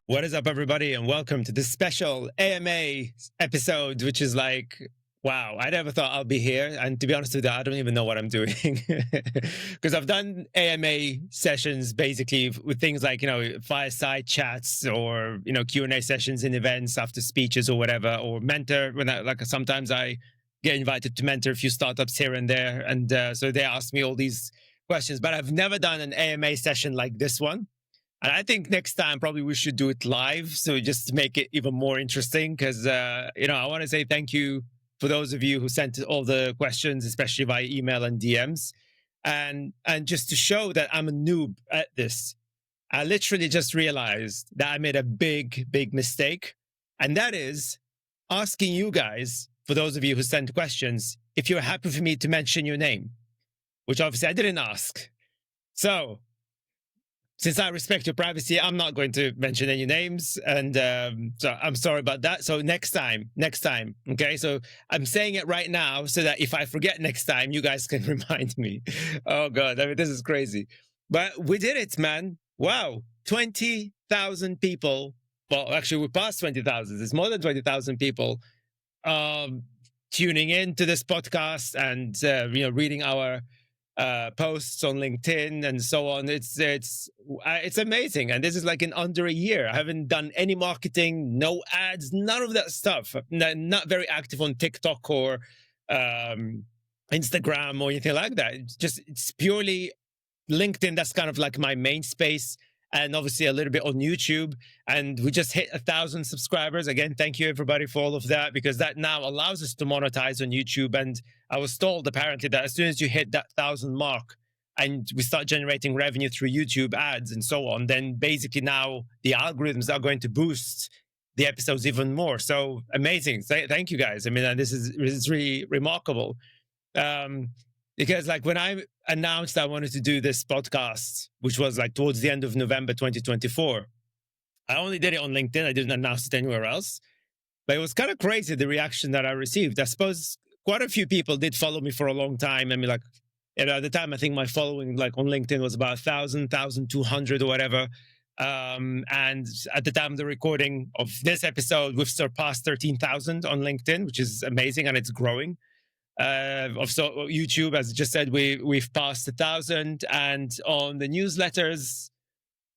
What is up, everybody, and welcome to this special AMA episode, which is like, wow, I never thought I'll be here. And to be honest with you, I don't even know what I'm doing because I've done AMA sessions basically with things like, fireside chats or, Q&A sessions in events after speeches or whatever, or mentor sometimes I get invited to mentor a few startups here and there. And so they ask me all these questions, but I've never done an AMA session like this one. And I think next time probably we should do it live, so just to make it even more interesting. Because I want to say thank you for those of you who sent all the questions, especially via email and DMs, and just to show that I'm a noob at this. I literally just realized that I made a big mistake, and that is asking you guys, for those of you who sent questions, if you're happy for me to mention your name, which obviously I didn't ask. So, since I respect your privacy, I'm not going to mention any names. And so I'm sorry about that. So next time. Okay. So I'm saying it right now so that if I forget next time, you guys can remind me. Oh, God. I mean, this is crazy. But we did it, man. Wow. 20,000 people. Well, actually, we passed 20,000. There's more than 20,000 people tuning in to this podcast and, reading our posts on LinkedIn and so on. It's amazing. And this is like in under a year. I haven't done any marketing, no ads, none of that stuff. Not very active on TikTok or Instagram or anything like that. It's purely LinkedIn. That's kind of like my main space. And obviously a little bit on YouTube. And we just hit 1,000 subscribers. Again, thank you everybody for all of that, because that now allows us to monetize on YouTube. And I was told apparently that as soon as you hit that 1,000 mark and we start generating revenue through YouTube ads and so on, then basically now the algorithms are going to boost the episodes even more. So amazing. Thank you guys. I mean, this is really remarkable. Because like when I announced I wanted to do this podcast, which was like towards the end of November 2024, I only did it on LinkedIn. I didn't announce it anywhere else. But it was kind of crazy, the reaction that I received. I suppose quite a few people did follow me for a long time. I mean, like, at the time, I think my following like on LinkedIn was about 1,000, 1,200 or whatever. And at the time of the recording of this episode, we've surpassed 13,000 on LinkedIn, which is amazing, and it's growing. So YouTube, as I just said, we've passed 1,000, and on the newsletters,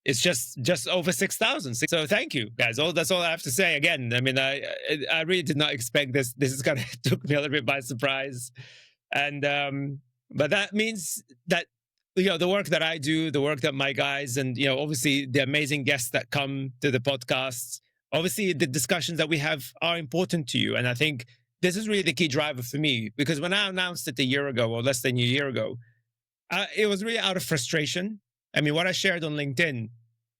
it's just over 6,000. So thank you, guys. That's all I have to say. Again, I mean, I really did not expect this. This is kind of took me a little bit by surprise, and but that means that the work that I do, the work that my guys, and obviously the amazing guests that come to the podcasts, obviously the discussions that we have are important to you, and I think this is really the key driver for me, because when I announced it a year ago or less than a year ago, it was really out of frustration. I mean, what I shared on LinkedIn,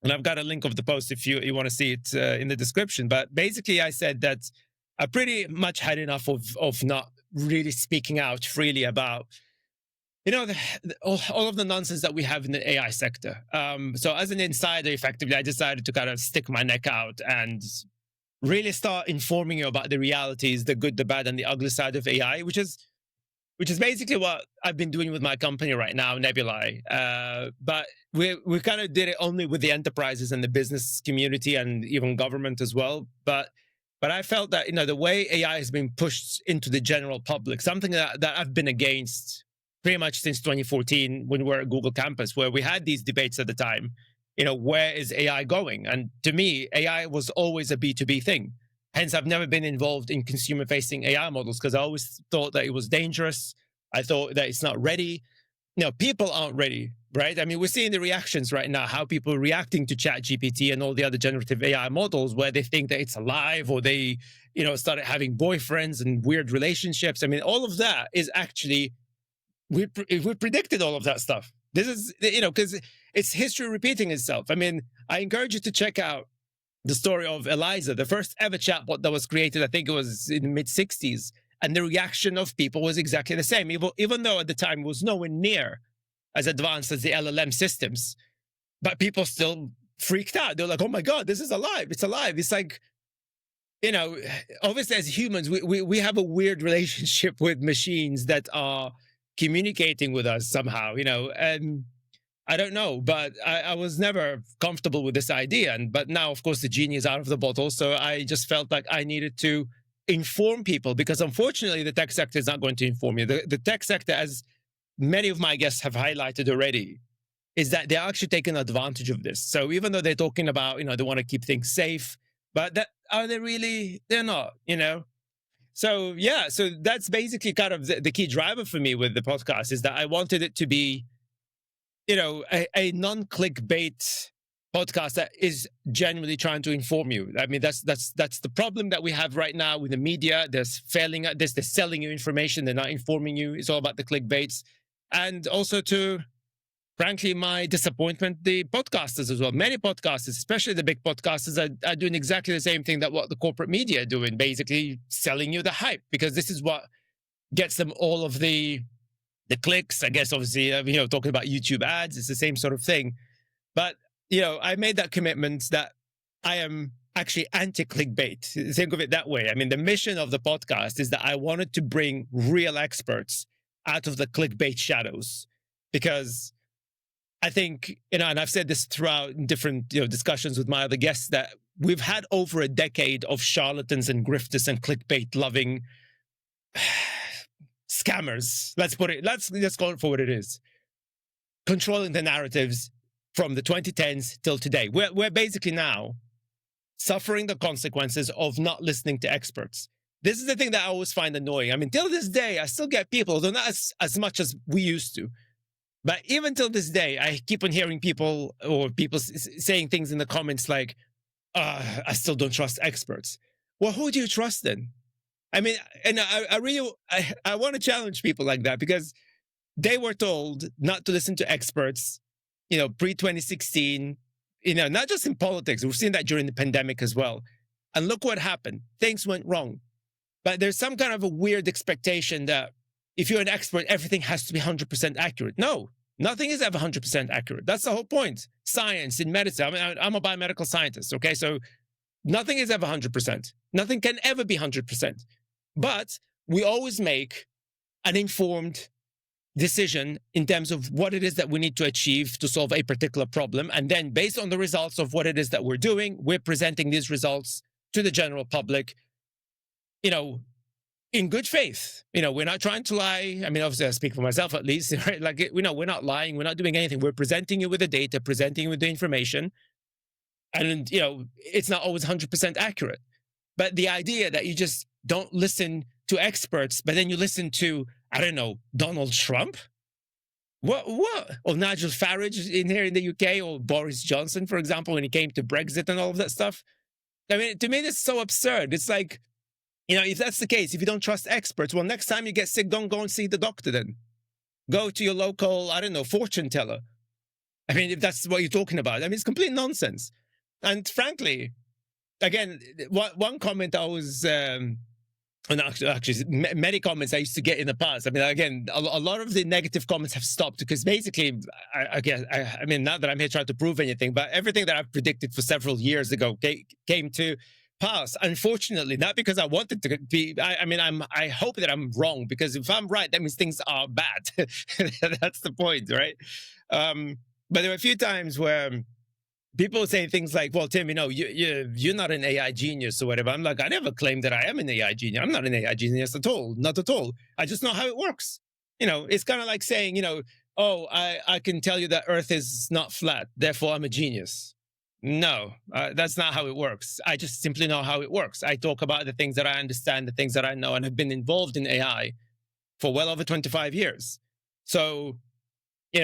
and I've got a link of the post if you want to see it in the description, but basically I said that I pretty much had enough of not really speaking out freely about, all of the nonsense that we have in the AI sector. So as an insider, effectively, I decided to kind of stick my neck out and really start informing you about the realities, the good, the bad, and the ugly side of AI, which is basically what I've been doing with my company right now, Nebulae. But we kind of did it only with the enterprises and the business community and even government as well. But I felt that the way AI has been pushed into the general public, something that I've been against pretty much since 2014 when we were at Google Campus, where we had these debates at the time. Where is AI going? And to me, AI was always a B2B thing. Hence, I've never been involved in consumer-facing AI models because I always thought that it was dangerous. I thought that it's not ready. People aren't ready, right? I mean, we're seeing the reactions right now, how people are reacting to ChatGPT and all the other generative AI models, where they think that it's alive, or they, started having boyfriends and weird relationships. I mean, all of that is actually, we predicted all of that stuff. This is, because it's history repeating itself. I mean, I encourage you to check out the story of Eliza, the first ever chatbot that was created. I think it was in the mid 60s. And the reaction of people was exactly the same, even though at the time it was nowhere near as advanced as the LLM systems. But people still freaked out. They're like, oh my God, this is alive. It's alive. It's like, obviously as humans, we have a weird relationship with machines that are communicating with us somehow, I don't know, but I was never comfortable with this idea. But now, of course, the genie is out of the bottle. So I just felt like I needed to inform people, because unfortunately, the tech sector is not going to inform you. The tech sector, as many of my guests have highlighted already, is that they're actually taking advantage of this. So even though they're talking about, they want to keep things safe, but are they really? They're not, So yeah, so that's basically kind of the key driver for me with the podcast, is that I wanted it to be, a non-clickbait podcast that is genuinely trying to inform you. I mean, that's the problem that we have right now with the media. There's failing at this. They're selling you information. They're not informing you. It's all about the clickbaits. And also, to frankly, my disappointment, the podcasters as well. Many podcasters, especially the big podcasters, are doing exactly the same thing that what the corporate media are doing, basically selling you the hype, because this is what gets them all of the clicks. I guess, obviously, talking about YouTube ads, it's the same sort of thing. But, I made that commitment that I am actually anti-clickbait. Think of it that way. I mean, the mission of the podcast is that I wanted to bring real experts out of the clickbait shadows, because I think, and I've said this throughout different discussions with my other guests, that we've had over a decade of charlatans and grifters and clickbait loving scammers. Let's call it for what it is. Controlling the narratives from the 2010s till today. We're basically now suffering the consequences of not listening to experts. This is the thing that I always find annoying. I mean, till this day, I still get people, although not as much as we used to. But even till this day, I keep on hearing people saying things in the comments like, I still don't trust experts. Well, who do you trust then? I mean, and I really want to challenge people like that, because they were told not to listen to experts, pre-2016, not just in politics. We've seen that during the pandemic as well. And look what happened. Things went wrong. But there's some kind of a weird expectation that if you're an expert, everything has to be 100% accurate. No, nothing is ever 100% accurate. That's the whole point. Science, in medicine, I'm a biomedical scientist, okay? So nothing is ever 100%. Nothing can ever be 100%. But we always make an informed decision in terms of what it is that we need to achieve to solve a particular problem. And then based on the results of what it is that we're doing, we're presenting these results to the general public, in good faith. We're not trying to lie. I mean, obviously I speak for myself at least, right? Like, we're not lying. We're not doing anything. We're presenting you with the data, presenting you with the information. And, it's not always 100% accurate. But the idea that you just don't listen to experts, but then you listen to, I don't know, Donald Trump? What? Or Nigel Farage in here in the UK, or Boris Johnson, for example, when he came to Brexit and all of that stuff. I mean, to me, that's so absurd. It's like, if that's the case, if you don't trust experts, well, next time you get sick, don't go and see the doctor then. Go to your local, I don't know, fortune teller. I mean, if that's what you're talking about. I mean, it's complete nonsense. And frankly, again, one comment I was, and actually, many comments I used to get in the past. I mean, again, a lot of the negative comments have stopped, because basically, I mean, not that I'm here trying to prove anything, but everything that I've predicted for several years ago came to pass. Unfortunately, not because I wanted to be. I hope that I'm wrong, because if I'm right, that means things are bad. That's the point, right? But there were a few times where people say things like, well, Tim, you're not an AI genius or whatever. I'm like, I never claimed that I am an AI genius. I'm not an AI genius at all. Not at all. I just know how it works. It's kind of like saying, I can tell you that Earth is not flat, therefore I'm a genius. No, that's not how it works. I just simply know how it works. I talk about the things that I understand, the things that I know, and have been involved in AI for well over 25 years. So,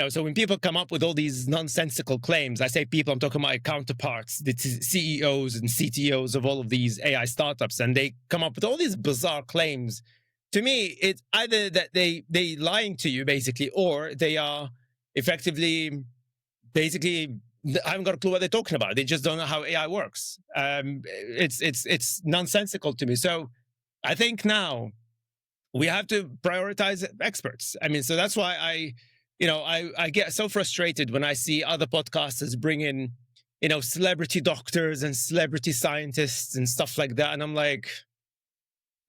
so when people come up with all these nonsensical claims, I say people, I'm talking about my counterparts, the CEOs and CTOs of all of these AI startups, and they come up with all these bizarre claims. To me, it's either that they lying to you, basically, or they are effectively, basically, I haven't got a clue what they're talking about. They just don't know how AI works. It's nonsensical to me. So I think now we have to prioritize experts. I mean, so that's why I get so frustrated when I see other podcasters bring in, celebrity doctors and celebrity scientists and stuff like that. And I'm like,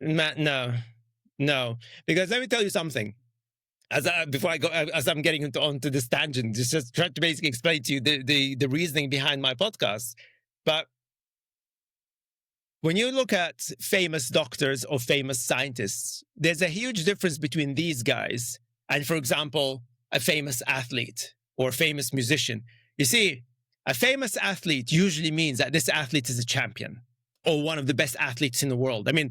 Matt, no. Because let me tell you something. before I go, as I'm getting onto this tangent, just try to basically explain to you the reasoning behind my podcast. But when you look at famous doctors or famous scientists, there's a huge difference between these guys and, for example, a famous athlete or a famous musician. You see, a famous athlete usually means that this athlete is a champion or one of the best athletes in the world. I mean,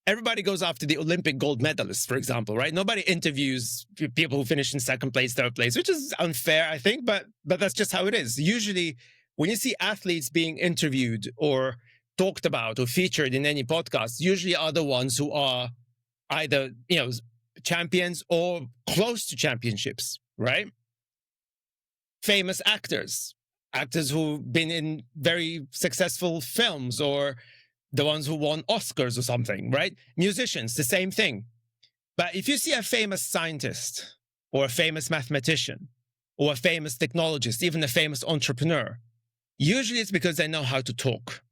everybody goes after the Olympic gold medalists, for example, right? Nobody interviews people who finish in second place, third place, which is unfair, I think, but that's just how it is. Usually, when you see athletes being interviewed or talked about or featured in any podcast, usually are the ones who are either, champions or close to championships, right? Famous actors who've been in very successful films, or the ones who won Oscars or something, right? Musicians, the same thing. But if you see a famous scientist or a famous mathematician or a famous technologist, even a famous entrepreneur, usually it's because they know how to talk.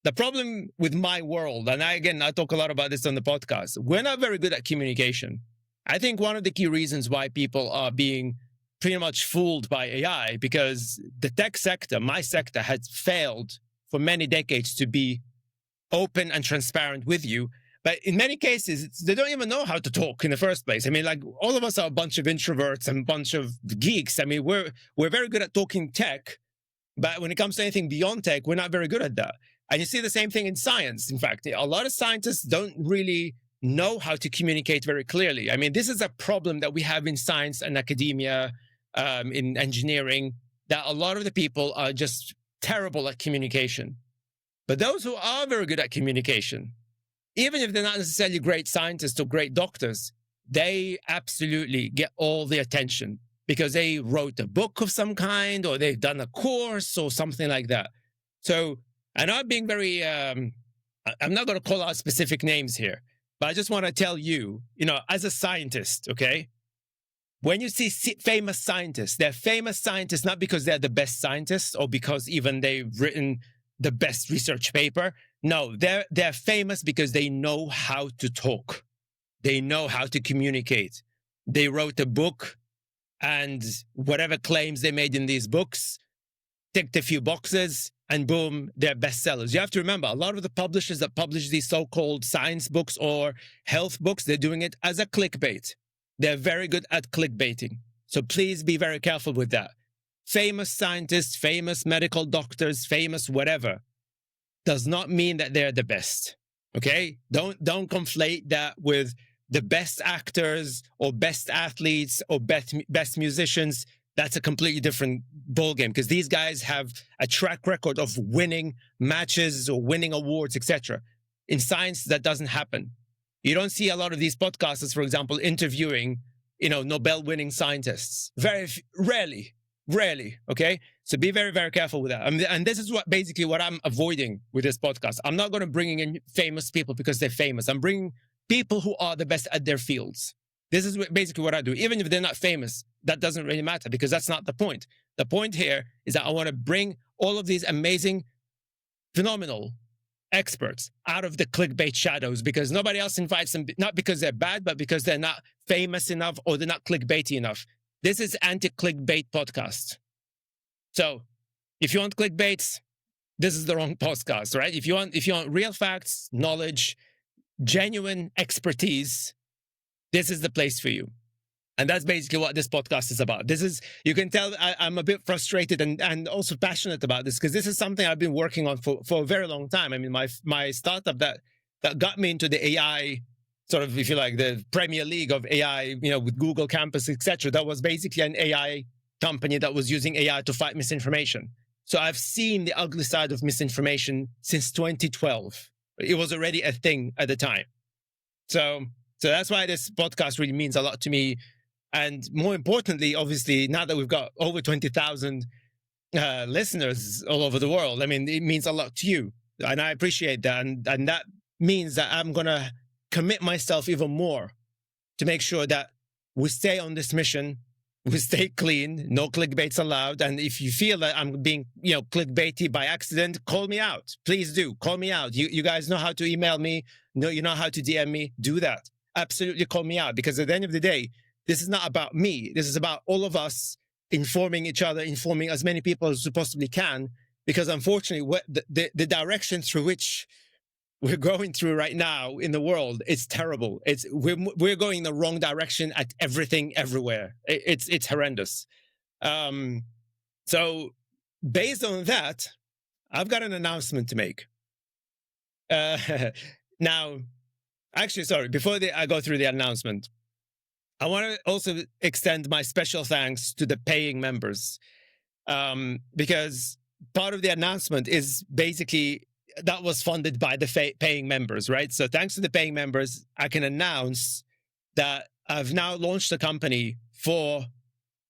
The problem with my world, and I talk a lot about this on the podcast, we're not very good at communication. I think one of the key reasons why people are being pretty much fooled by AI, because the tech sector, my sector, has failed for many decades to be open and transparent with you. But in many cases, they don't even know how to talk in the first place. I mean, like, all of us are a bunch of introverts and a bunch of geeks. I mean, we're very good at talking tech, but when it comes to anything beyond tech, we're not very good at that. And you see the same thing in science. In fact, a lot of scientists don't really know how to communicate very clearly. I mean, this is a problem that we have in science and academia, in engineering, that a lot of the people are just terrible at communication. But those who are very good at communication, even if they're not necessarily great scientists or great doctors, they absolutely get all the attention because they wrote a book of some kind, or they've done a course or something like that. So, and I'm being very, I'm not going to call out specific names here, but I just want to tell you, as a scientist, okay, when you see famous scientists, they're famous scientists not because they're the best scientists or because even they've written the best research paper. No, they're famous because they know how to talk. They know how to communicate. They wrote a book, and whatever claims they made in these books ticked a few boxes, and boom, they're bestsellers. You have to remember, a lot of the publishers that publish these so-called science books or health books, they're doing it as a clickbait. They're very good at clickbaiting. So please be very careful with that. Famous scientists, famous medical doctors, famous whatever, does not mean that they're the best. Okay? Don't conflate that with the best actors or best athletes or best musicians. That's a completely different ballgame, because these guys have a track record of winning matches or winning awards, etc. In science, that doesn't happen. You don't see a lot of these podcasters, for example, interviewing, Nobel-winning scientists. Very rarely, okay? So be very, very careful with that. And this is basically what I'm avoiding with this podcast. I'm not going to bring in famous people because they're famous. I'm bringing people who are the best at their fields. This is basically what I do. Even if they're not famous, that doesn't really matter, because that's not the point. The point here is that I want to bring all of these amazing, phenomenal experts out of the clickbait shadows, because nobody else invites them, not because they're bad, but because they're not famous enough or they're not clickbaity enough. This is anti-clickbait podcast. So if you want clickbaits, this is the wrong podcast, right? If you want real facts, knowledge, genuine expertise, this is the place for you. And that's basically what this podcast is about. You can tell I'm a bit frustrated and also passionate about this, because this is something I've been working on for a very long time. I mean, my startup that got me into the AI, sort of, if you like, the Premier League of AI, with Google Campus, etc. That was basically an AI company that was using AI to fight misinformation. So I've seen the ugly side of misinformation since 2012. It was already a thing at the time. So that's why this podcast really means a lot to me. And more importantly, obviously, now that we've got over 20,000 listeners all over the world, I mean, it means a lot to you. And I appreciate that. And that means that I'm going to commit myself even more to make sure that we stay on this mission, we stay clean, no clickbaits allowed. And if you feel that I'm being, clickbaity by accident, call me out. Please do. Call me out. You guys know how to email me. You know how to DM me. Do that. Absolutely call me out, because at the end of the day, this is not about me. This is about all of us informing each other, informing as many people as we possibly can, because unfortunately, the direction through which we're going through right now in the world, it's terrible. We're going in the wrong direction at everything, everywhere. It's horrendous. So based on that, I've got an announcement to make. Now, actually, sorry, before I go through the announcement, I want to also extend my special thanks to the paying members, because part of the announcement is basically that was funded by the paying members, right? So thanks to the paying members, I can announce that I've now launched a company for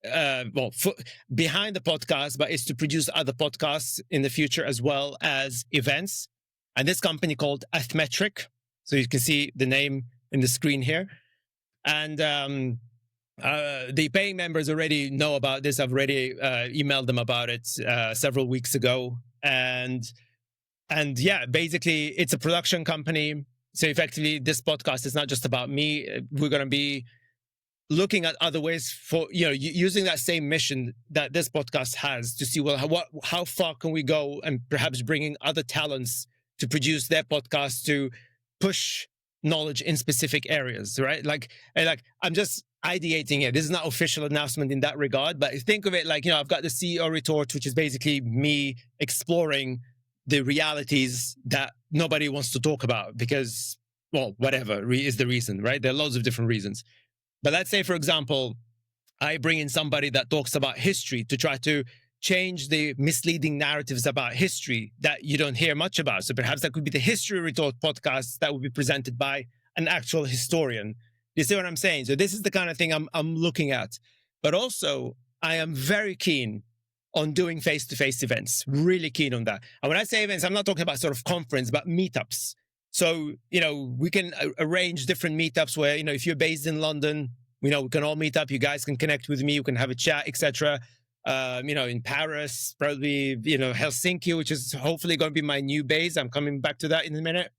behind the podcast, but it's to produce other podcasts in the future as well as events. And this company called Athmetric. So you can see the name in the screen here. And the paying members already know about this. I've already emailed them about it several weeks ago. And yeah, basically it's a production company. So effectively this podcast is not just about me. We're going to be looking at other ways for, using that same mission that this podcast has to see, well, how far can we go, and perhaps bringing other talents to produce their podcast to push knowledge in specific areas, right? Like I'm just ideating here. This is not official announcement in that regard, but think of it like, I've got the CEO Retort, which is basically me exploring the realities that nobody wants to talk about because, well, whatever is the reason, right? There are loads of different reasons. But let's say, for example, I bring in somebody that talks about history to try to change the misleading narratives about history that you don't hear much about. So perhaps that could be the History Retort podcast that would be presented by an actual historian. You see what I'm saying? So this is the kind of thing I'm looking at. But also, I am very keen on doing face-to-face events, really keen on that. And when I say events, I'm not talking about sort of conference, but meetups. So, we can arrange different meetups where, if you're based in London, we can all meet up. You guys can connect with me. You can have a chat, etc. In Paris, probably, Helsinki, which is hopefully going to be my new base. I'm coming back to that in a minute.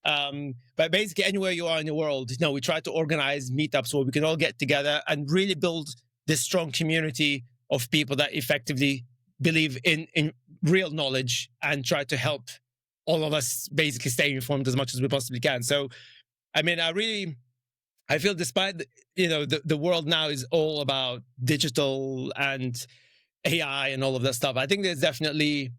But basically anywhere you are in the world, we try to organize meetups where we can all get together and really build this strong community of people that effectively believe in real knowledge and try to help all of us basically stay informed as much as we possibly can. So, I feel despite, the world now is all about digital and AI and all of that stuff, I think there's definitely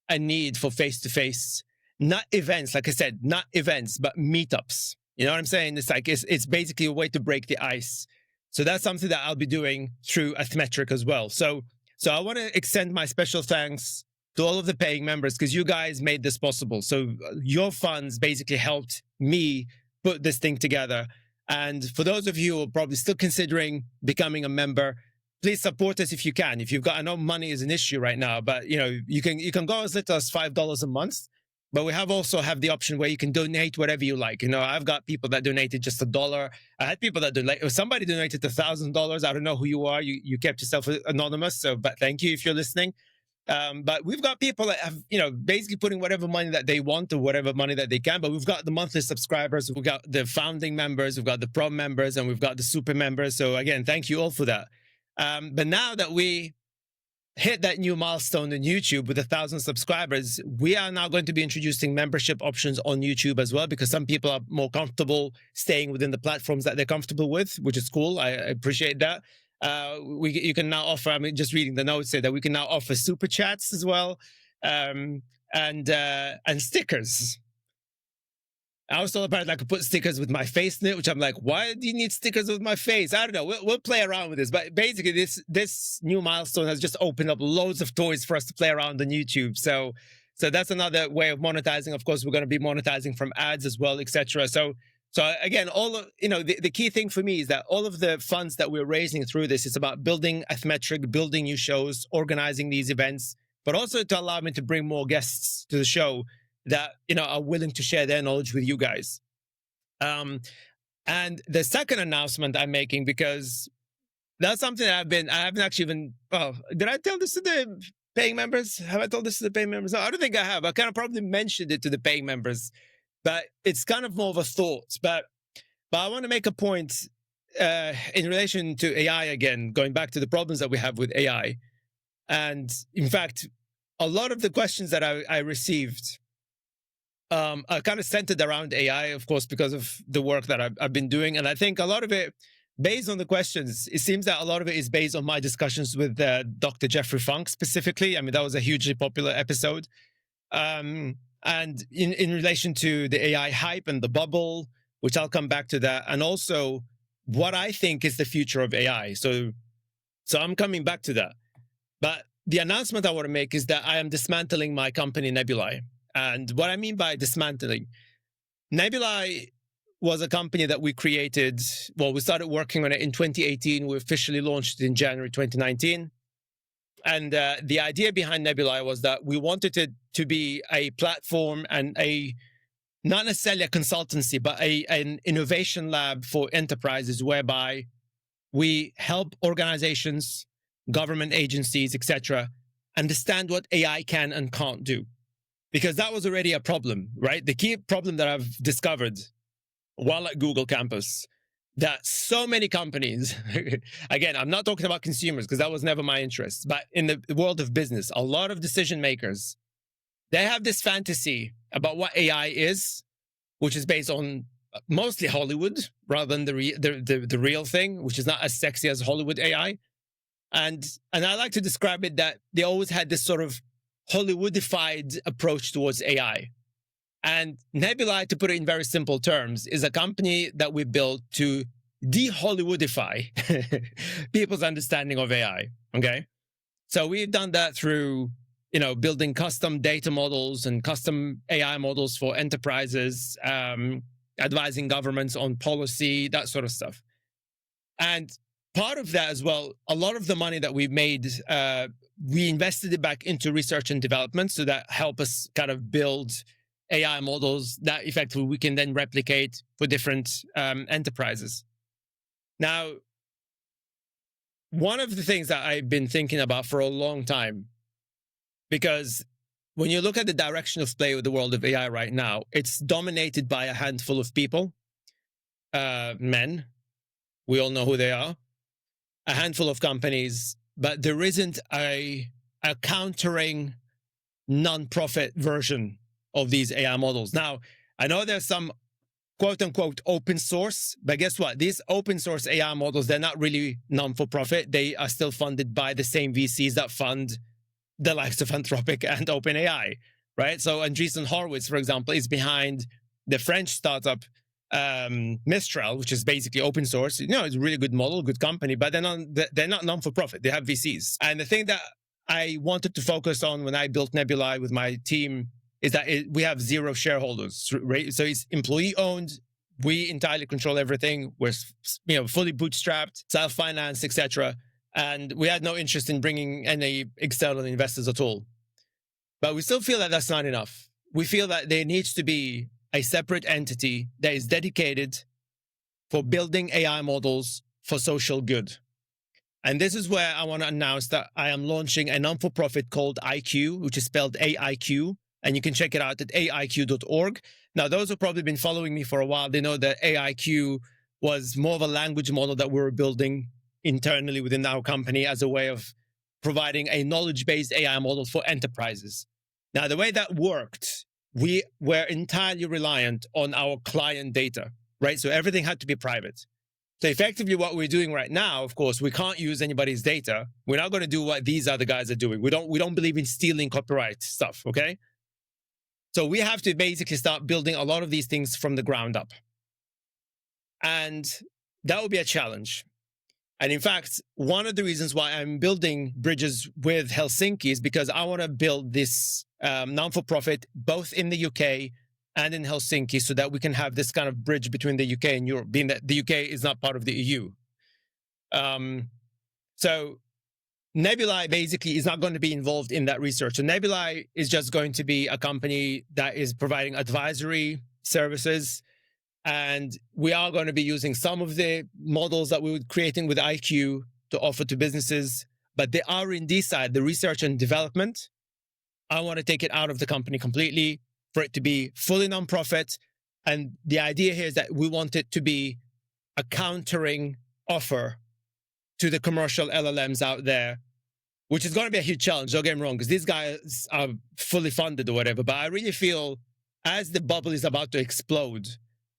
a need for face-to-face, not events, like I said, not events, but meetups. You know what I'm saying? It's like, it's basically a way to break the ice. So that's something that I'll be doing through Athmetric as well. So I want to extend my special thanks to all of the paying members because you guys made this possible. So your funds basically helped me put this thing together. And for those of you who are probably still considering becoming a member, please support us if you can. If you've got, I know money is an issue right now, but you can go as little as $5 a month. But we also have the option where you can donate whatever you like. I've got people that donated just $1. I had people that somebody donated $1,000. I don't know who you are. You kept yourself anonymous. So, but thank you if you're listening. But we've got people that have, basically putting whatever money that they want or whatever money that they can. But we've got the monthly subscribers, we've got the founding members, we've got the pro members, and we've got the super members. So again, thank you all for that. But now that we hit that new milestone in YouTube with 1,000 subscribers, we are now going to be introducing membership options on YouTube as well, because some people are more comfortable staying within the platforms that they're comfortable with, which is cool. I appreciate that. You can now offer, just reading the notes say that we can now offer super chats as well, and stickers. I was told apparently I could put stickers with my face in it, which I'm like, why do you need stickers with my face? I don't know. We'll play around with this. But basically, this new milestone has just opened up loads of toys for us to play around on YouTube. So that's another way of monetizing. Of course, we're going to be monetizing from ads as well, etc. So again, all of the key thing for me is that all of the funds that we're raising through this is about building Athmetric, building new shows, organizing these events, but also to allow me to bring more guests to the show that are willing to share their knowledge with you guys. And the second announcement I'm making, because that's something that I haven't actually even. Oh, did I tell this to the paying members? Have I told this to the paying members? No, I don't think I have. I kind of probably mentioned it to the paying members, but it's kind of more of a thought. But I want to make a point. in relation to AI, again, going back to the problems that we have with AI. And in fact, a lot of the questions that I received are kind of centered around AI, of course, because of the work that I've been doing. And I think a lot of it, based on the questions, it seems that a lot of it is based on my discussions with Dr. Jeffrey Funk specifically. I mean, that was a hugely popular episode. And in relation to the AI hype and the bubble, which I'll come back to that, and also what I think is the future of AI. So I'm coming back to that. But the announcement I want to make is that I am dismantling my company, Nebulae. And what I mean by dismantling, Nebulae was a company that we created. Well, we started working on it in 2018. We officially launched it in January 2019. And the idea behind Nebulae was that we wanted it to be a platform and not necessarily a consultancy, but an innovation lab for enterprises whereby we help organizations, government agencies, etc., understand what AI can and can't do. Because that was already a problem, right? The key problem that I've discovered while at Google campus, that so many companies, again, I'm not talking about consumers because that was never my interest, but in the world of business, a lot of decision makers, they have this fantasy about what AI is, which is based on mostly Hollywood rather than the real thing, which is not as sexy as Hollywood AI. And I like to describe it that they always had this sort of Hollywoodified approach towards AI. And Nebulae, to put it in very simple terms, is a company that we built to de-Hollywoodify people's understanding of AI, okay? So we've done that through, building custom data models and custom AI models for enterprises, advising governments on policy, that sort of stuff. And part of that as well, a lot of the money that we made, we invested it back into research and development, so that help us kind of build AI models that effectively we can then replicate for different enterprises. Now, one of the things that I've been thinking about for a long time, because when you look at the direction of play with the world of AI right now, it's dominated by a handful of people, men. We all know who they are. A handful of companies, but there isn't a countering non-profit version of these AI models. Now, I know there's some quote unquote open source, but guess what? These open source AI models, they're not really non-for-profit. They are still funded by the same VCs that fund the likes of Anthropic and OpenAI, right? So Andreessen Horowitz, for example, is behind the French startup Mistral, which is basically open source. It's a really good model, good company, but they're not non-for-profit. They have VCs. And the thing that I wanted to focus on when I built Nebulae with my team is that we have 0 shareholders, right? So it's employee owned. We entirely control everything. We're fully bootstrapped, self-financed, etc. And we had no interest in bringing any external investors at all. But we still feel that that's not enough. We feel that there needs to be a separate entity that is dedicated for building AI models for social good. And this is where I want to announce that I am launching a non-for-profit called IQ, which is spelled AIQ, and you can check it out at aiq.org. Now, those who've probably been following me for a while, they know that AIQ was more of a language model that we were building internally within our company as a way of providing a knowledge-based AI model for enterprises. Now, the way that worked, we were entirely reliant on our client data, right? So everything had to be private. So effectively what we're doing right now, of course, we can't use anybody's data. We're not going to do what these other guys are doing. We don't believe in stealing copyright stuff, okay? So we have to basically start building a lot of these things from the ground up. And that will be a challenge. And in fact, one of the reasons why I'm building bridges with Helsinki is because I want to build this non-for-profit both in the UK and in Helsinki, so that we can have this kind of bridge between the UK and Europe, being that the UK is not part of the EU. So Nebulae basically is not going to be involved in that research. So Nebulae is just going to be a company that is providing advisory services. And we are going to be using some of the models that we were creating with IQ to offer to businesses. But the R&D side, the research and development, I want to take it out of the company completely, for it to be fully nonprofit. And the idea here is that we want it to be a countering offer to the commercial LLMs out there, which is going to be a huge challenge, don't get me wrong, because these guys are fully funded or whatever. But I really feel as the bubble is about to explode,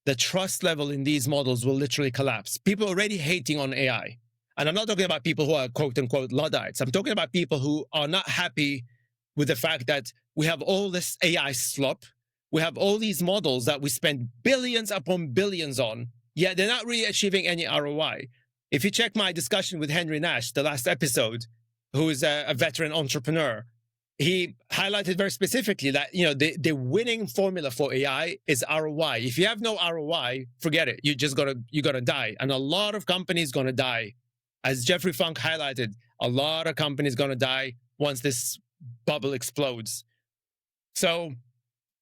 the trust level in these models will literally collapse. People are already hating on AI. And I'm not talking about people who are quote unquote Luddites. I'm talking about people who are not happy with the fact that we have all this AI slop. We have all these models that we spend billions upon billions on, yet they're not really achieving any ROI. If you check my discussion with Henry Nash, the last episode, who is a veteran entrepreneur, he highlighted very specifically that, you know, the winning formula for AI is ROI. If you have no ROI, forget it. You're gonna die. And a lot of companies gonna die. As Jeffrey Funk highlighted, a lot of companies gonna die once this bubble explodes. So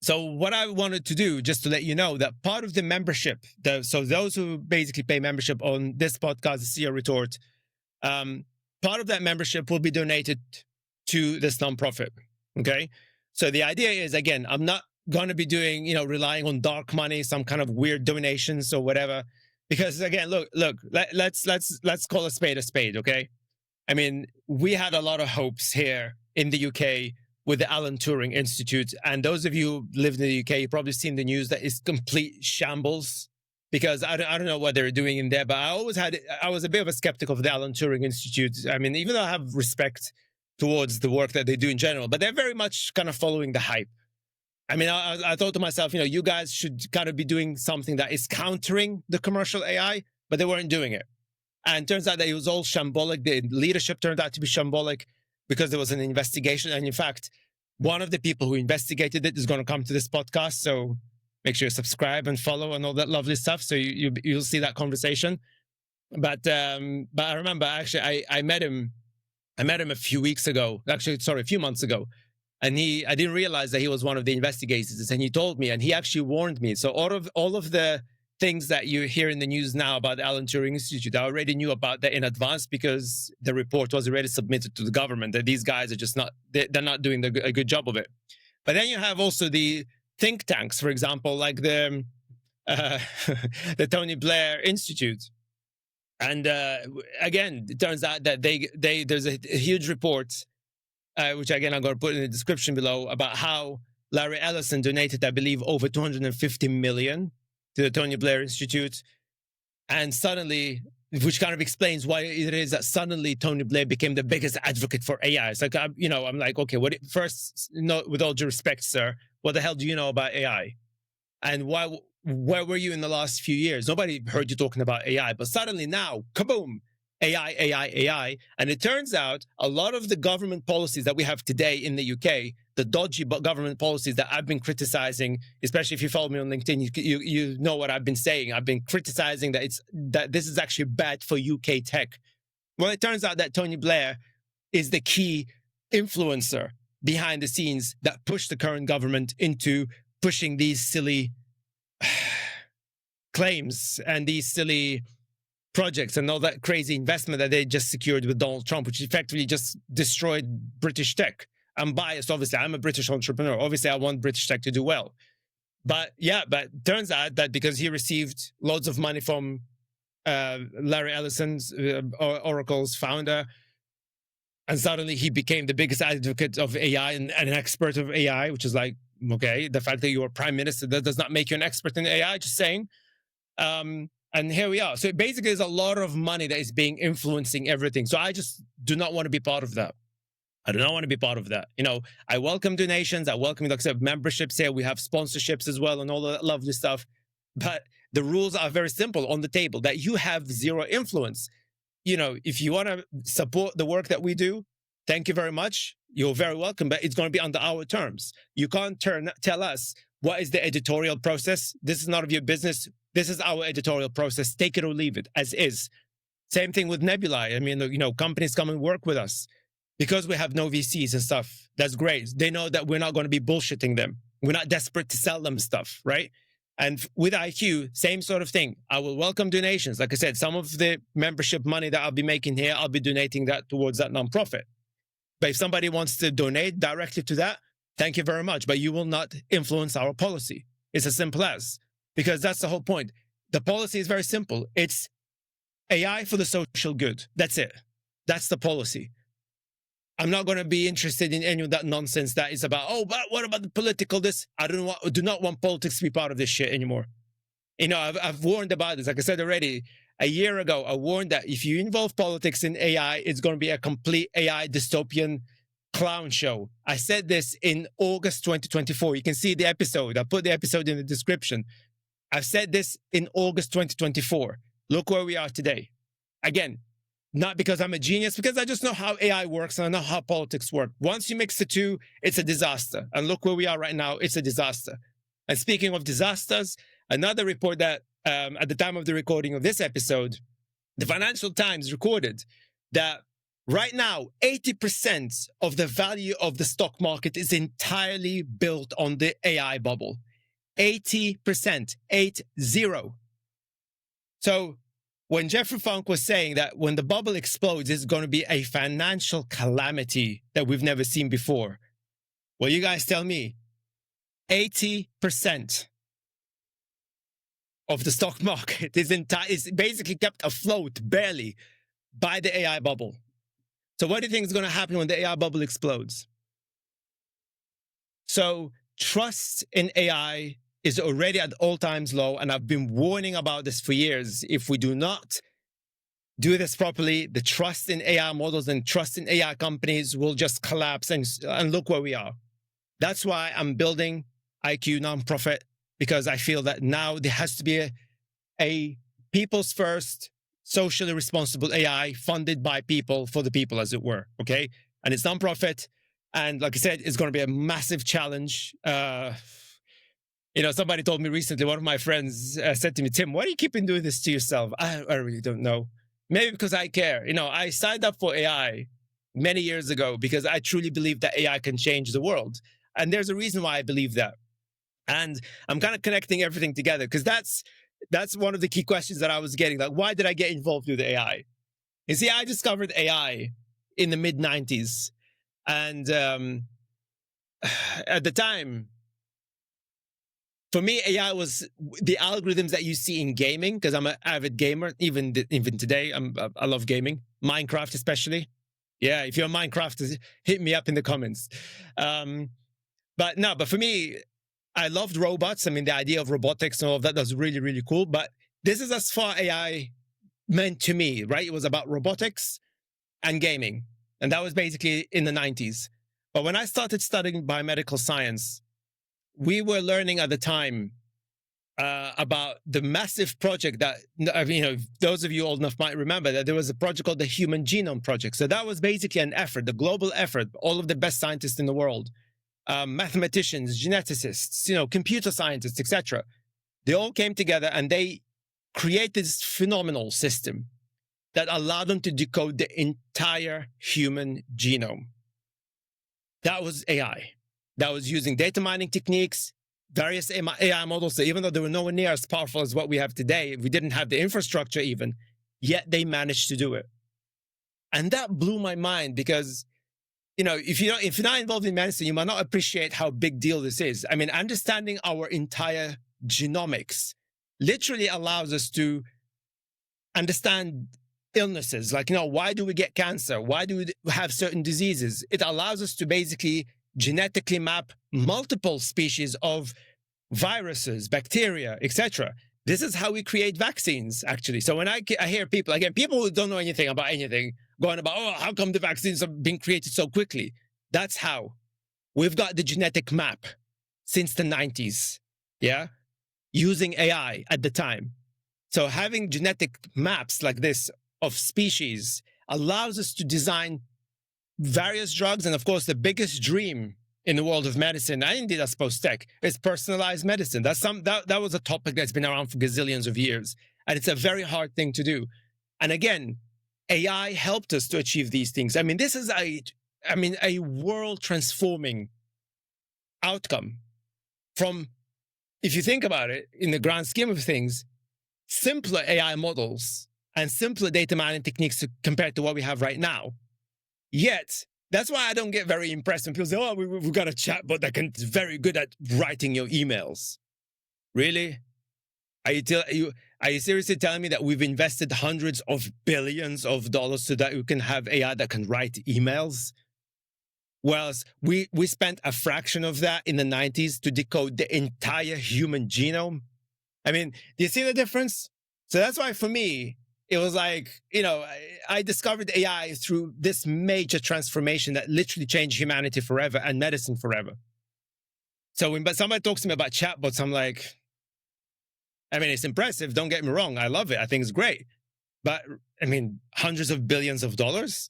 what I wanted to do, just to let you know that part of the membership, so those who basically pay membership on this podcast, the CEO Retort, part of that membership will be donated to this nonprofit. Okay. So the idea is, again, I'm not going to be doing, relying on dark money, some kind of weird donations or whatever, because again, look, let's call a spade. Okay. I mean, we had a lot of hopes here in the UK with the Alan Turing Institute. And those of you who live in the UK, you've probably seen the news that it's complete shambles, because I don't know what they're doing in there, but I was a bit of a skeptic of the Alan Turing Institute. I mean, even though I have respect towards the work that they do in general, but they're very much kind of following the hype. I mean, I thought to myself, you guys should kind of be doing something that is countering the commercial AI, but they weren't doing it. And it turns out that it was all shambolic. The leadership turned out to be shambolic because there was an investigation. And in fact, one of the people who investigated it is going to come to this podcast. So make sure you subscribe and follow and all that lovely stuff. So you'll see that conversation. But I remember actually I met him a few weeks ago, a few months ago. And I didn't realize that he was one of the investigators, and he told me, and he actually warned me. So all of the things that you hear in the news now about the Alan Turing Institute, I already knew about that in advance, because the report was already submitted to the government, that these guys are just they're not doing a good job of it. But then you have also the think tanks, for example, like the Tony Blair Institute. And again, it turns out that there's a huge report, which again I'm going to put in the description below, about how Larry Ellison donated, I believe, over 250 million to the Tony Blair Institute. And suddenly, which kind of explains why it is that suddenly Tony Blair became the biggest advocate for AI. It's like, I'm like, okay, with all due respect, sir, what the hell do you know about AI? And where were you in the last few years? Nobody heard you talking about AI, but suddenly now, kaboom, AI. And it turns out a lot of the government policies that we have today in the UK, the dodgy government policies that I've been criticizing, especially if you follow me on LinkedIn, you know what I've been saying. I've been criticizing that this is actually bad for UK tech. Well, it turns out that Tony Blair is the key influencer behind the scenes that pushed the current government into pushing these silly claims and these silly projects and all that crazy investment that they just secured with Donald Trump, which effectively just destroyed British tech. I'm biased, obviously. I'm a British entrepreneur. Obviously, I want British tech to do well. But turns out that because he received loads of money from Larry Ellison's, Oracle's founder, and suddenly he became the biggest advocate of AI and an expert of AI, which is like, okay, the fact that you're a prime minister, that does not make you an expert in AI, just saying. And here we are. So basically, there's a lot of money that is being influencing everything. So I just do not want to be part of that. I do not want to be part of that. I welcome donations. I welcome memberships here. We have sponsorships as well and all that lovely stuff. But the rules are very simple on the table, that you have zero influence. If you want to support the work that we do, thank you very much. You're very welcome, but it's going to be under our terms. You can't tell us what is the editorial process. This is none of your business. This is our editorial process. Take it or leave it as is. Same thing with Nebulae. I mean, companies come and work with us because we have no VCs and stuff. That's great. They know that we're not going to be bullshitting them. We're not desperate to sell them stuff, right? And with IQ, same sort of thing. I will welcome donations. Like I said, some of the membership money that I'll be making here, I'll be donating that towards that nonprofit. But if somebody wants to donate directly to that, thank you very much. But you will not influence our policy. It's as simple as. Because that's the whole point. The policy is very simple. It's AI for the social good. That's it. That's the policy. I'm not going to be interested in any of that nonsense that is about, oh, but what about the political this? I do not want politics to be part of this shit anymore. I've warned about this. Like I said already, a year ago, I warned that if you involve politics in AI, it's going to be a complete AI dystopian clown show. I said this in August 2024. You can see the episode. I put the episode in the description. I've said this in August 2024. Look where we are today. Again, not because I'm a genius, because I just know how AI works and I know how politics work. Once you mix the two, it's a disaster. And look where we are right now. It's a disaster. And speaking of disasters, another report that at the time of the recording of this episode, the Financial Times recorded that right now, 80% of the value of the stock market is entirely built on the AI bubble. 80%, 80. So when Jeffrey Funk was saying that when the bubble explodes, it's going to be a financial calamity that we've never seen before. Well, you guys tell me, 80% of the stock market is basically kept afloat barely by the AI bubble. So what do you think is going to happen when the AI bubble explodes? So trust in AI is already at all-times low, and I've been warning about this for years. If we do not do this properly, the trust in AI models and trust in AI companies will just collapse, and look where we are. That's why I'm building IQ nonprofit, because I feel that now there has to be a people's first, socially responsible AI funded by people for the people, as it were. Okay. And it's nonprofit. And like I said, it's going to be a massive challenge. Somebody told me recently, one of my friends said to me, Tim, why are you keeping doing this to yourself? I really don't know. Maybe because I care. I signed up for AI many years ago because I truly believe that AI can change the world. And there's a reason why I believe that. And I'm kind of connecting everything together because that's one of the key questions that I was getting. Like, why did I get involved with AI? You see, I discovered AI in the mid-90s. And at the time, for me, AI was the algorithms that you see in gaming, because I'm an avid gamer. Even today, I love gaming. Minecraft especially. Yeah, if you're a Minecraft, hit me up in the comments. But for me, I loved robots. I mean, the idea of robotics and all of that was really, really cool. But this is as far AI meant to me, right? It was about robotics and gaming. And that was basically in the 90s. But when I started studying biomedical science, we were learning at the time about the massive project that, those of you old enough might remember that there was a project called the Human Genome Project. So that was basically an effort, the global effort, all of the best scientists in the world, mathematicians, geneticists, computer scientists, etc. They all came together and they created this phenomenal system that allowed them to decode the entire human genome. That was AI. That was using data mining techniques, various AI models. So even though they were nowhere near as powerful as what we have today, we didn't have the infrastructure even, yet they managed to do it. And that blew my mind because, if you're not involved in medicine, you might not appreciate how big deal this is. I mean, understanding our entire genomics literally allows us to understand illnesses. Like, why do we get cancer? Why do we have certain diseases? It allows us to basically genetically map multiple species of viruses, bacteria, etc. This is how we create vaccines, actually. So when I hear people who don't know anything about anything going about, oh, how come the vaccines are being created so quickly? That's how. We've got the genetic map since the 90s, yeah, using AI at the time. So having genetic maps like this of species allows us to design various drugs. And of course, the biggest dream in the world of medicine, and indeed that's post-tech, is personalized medicine. That was a topic that's been around for gazillions of years. And it's a very hard thing to do. And again, AI helped us to achieve these things. I mean, this is a world transforming outcome from, if you think about it, in the grand scheme of things, simpler AI models and simpler data mining techniques compared to what we have right now. Yet, that's why I don't get very impressed when people say, oh, we've got a chatbot that is very good at writing your emails. Really? Are you seriously telling me that we've invested hundreds of billions of dollars so that we can have AI that can write emails? Whereas we spent a fraction of that in the 90s to decode the entire human genome. I mean, do you see the difference? So that's why for me, it was like, I discovered AI through this major transformation that literally changed humanity forever and medicine forever. So when somebody talks to me about chatbots, I'm like, I mean, it's impressive. Don't get me wrong. I love it. I think it's great. But I mean, hundreds of billions of dollars.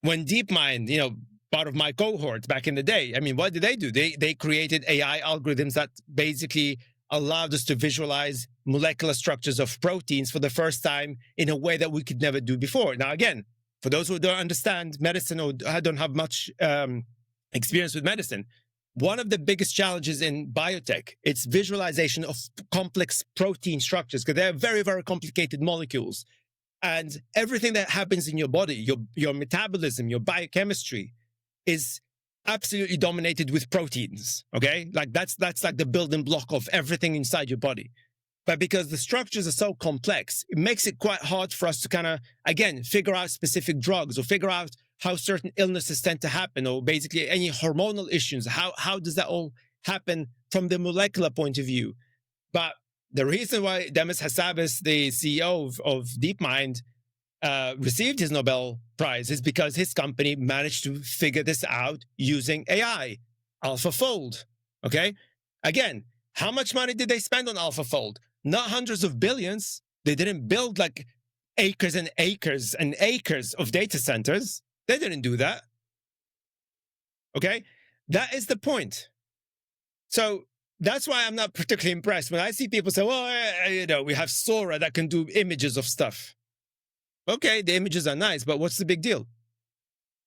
When DeepMind, part of my cohort back in the day, I mean, what did they do? They created AI algorithms that basically allowed us to visualize molecular structures of proteins for the first time in a way that we could never do before. Now, again, for those who don't understand medicine or don't have much experience with medicine, one of the biggest challenges in biotech, it's visualization of complex protein structures, because they're very, very complicated molecules. And everything that happens in your body, your metabolism, your biochemistry is absolutely dominated with proteins, okay? Like that's like the building block of everything inside your body. But because the structures are so complex, it makes it quite hard for us to kind of, again, figure out specific drugs or figure out how certain illnesses tend to happen, or basically any hormonal issues. How does that all happen from the molecular point of view? But the reason why Demis Hassabis, the CEO of DeepMind, received his Nobel Prize is because his company managed to figure this out using AI, AlphaFold. Okay? Again, how much money did they spend on AlphaFold? Not hundreds of billions. They didn't build like acres and acres and acres of data centers. They didn't do that. Okay? That is the point. So that's why I'm not particularly impressed when I see people say, well, we have Sora that can do images of stuff. Okay, the images are nice, but what's the big deal?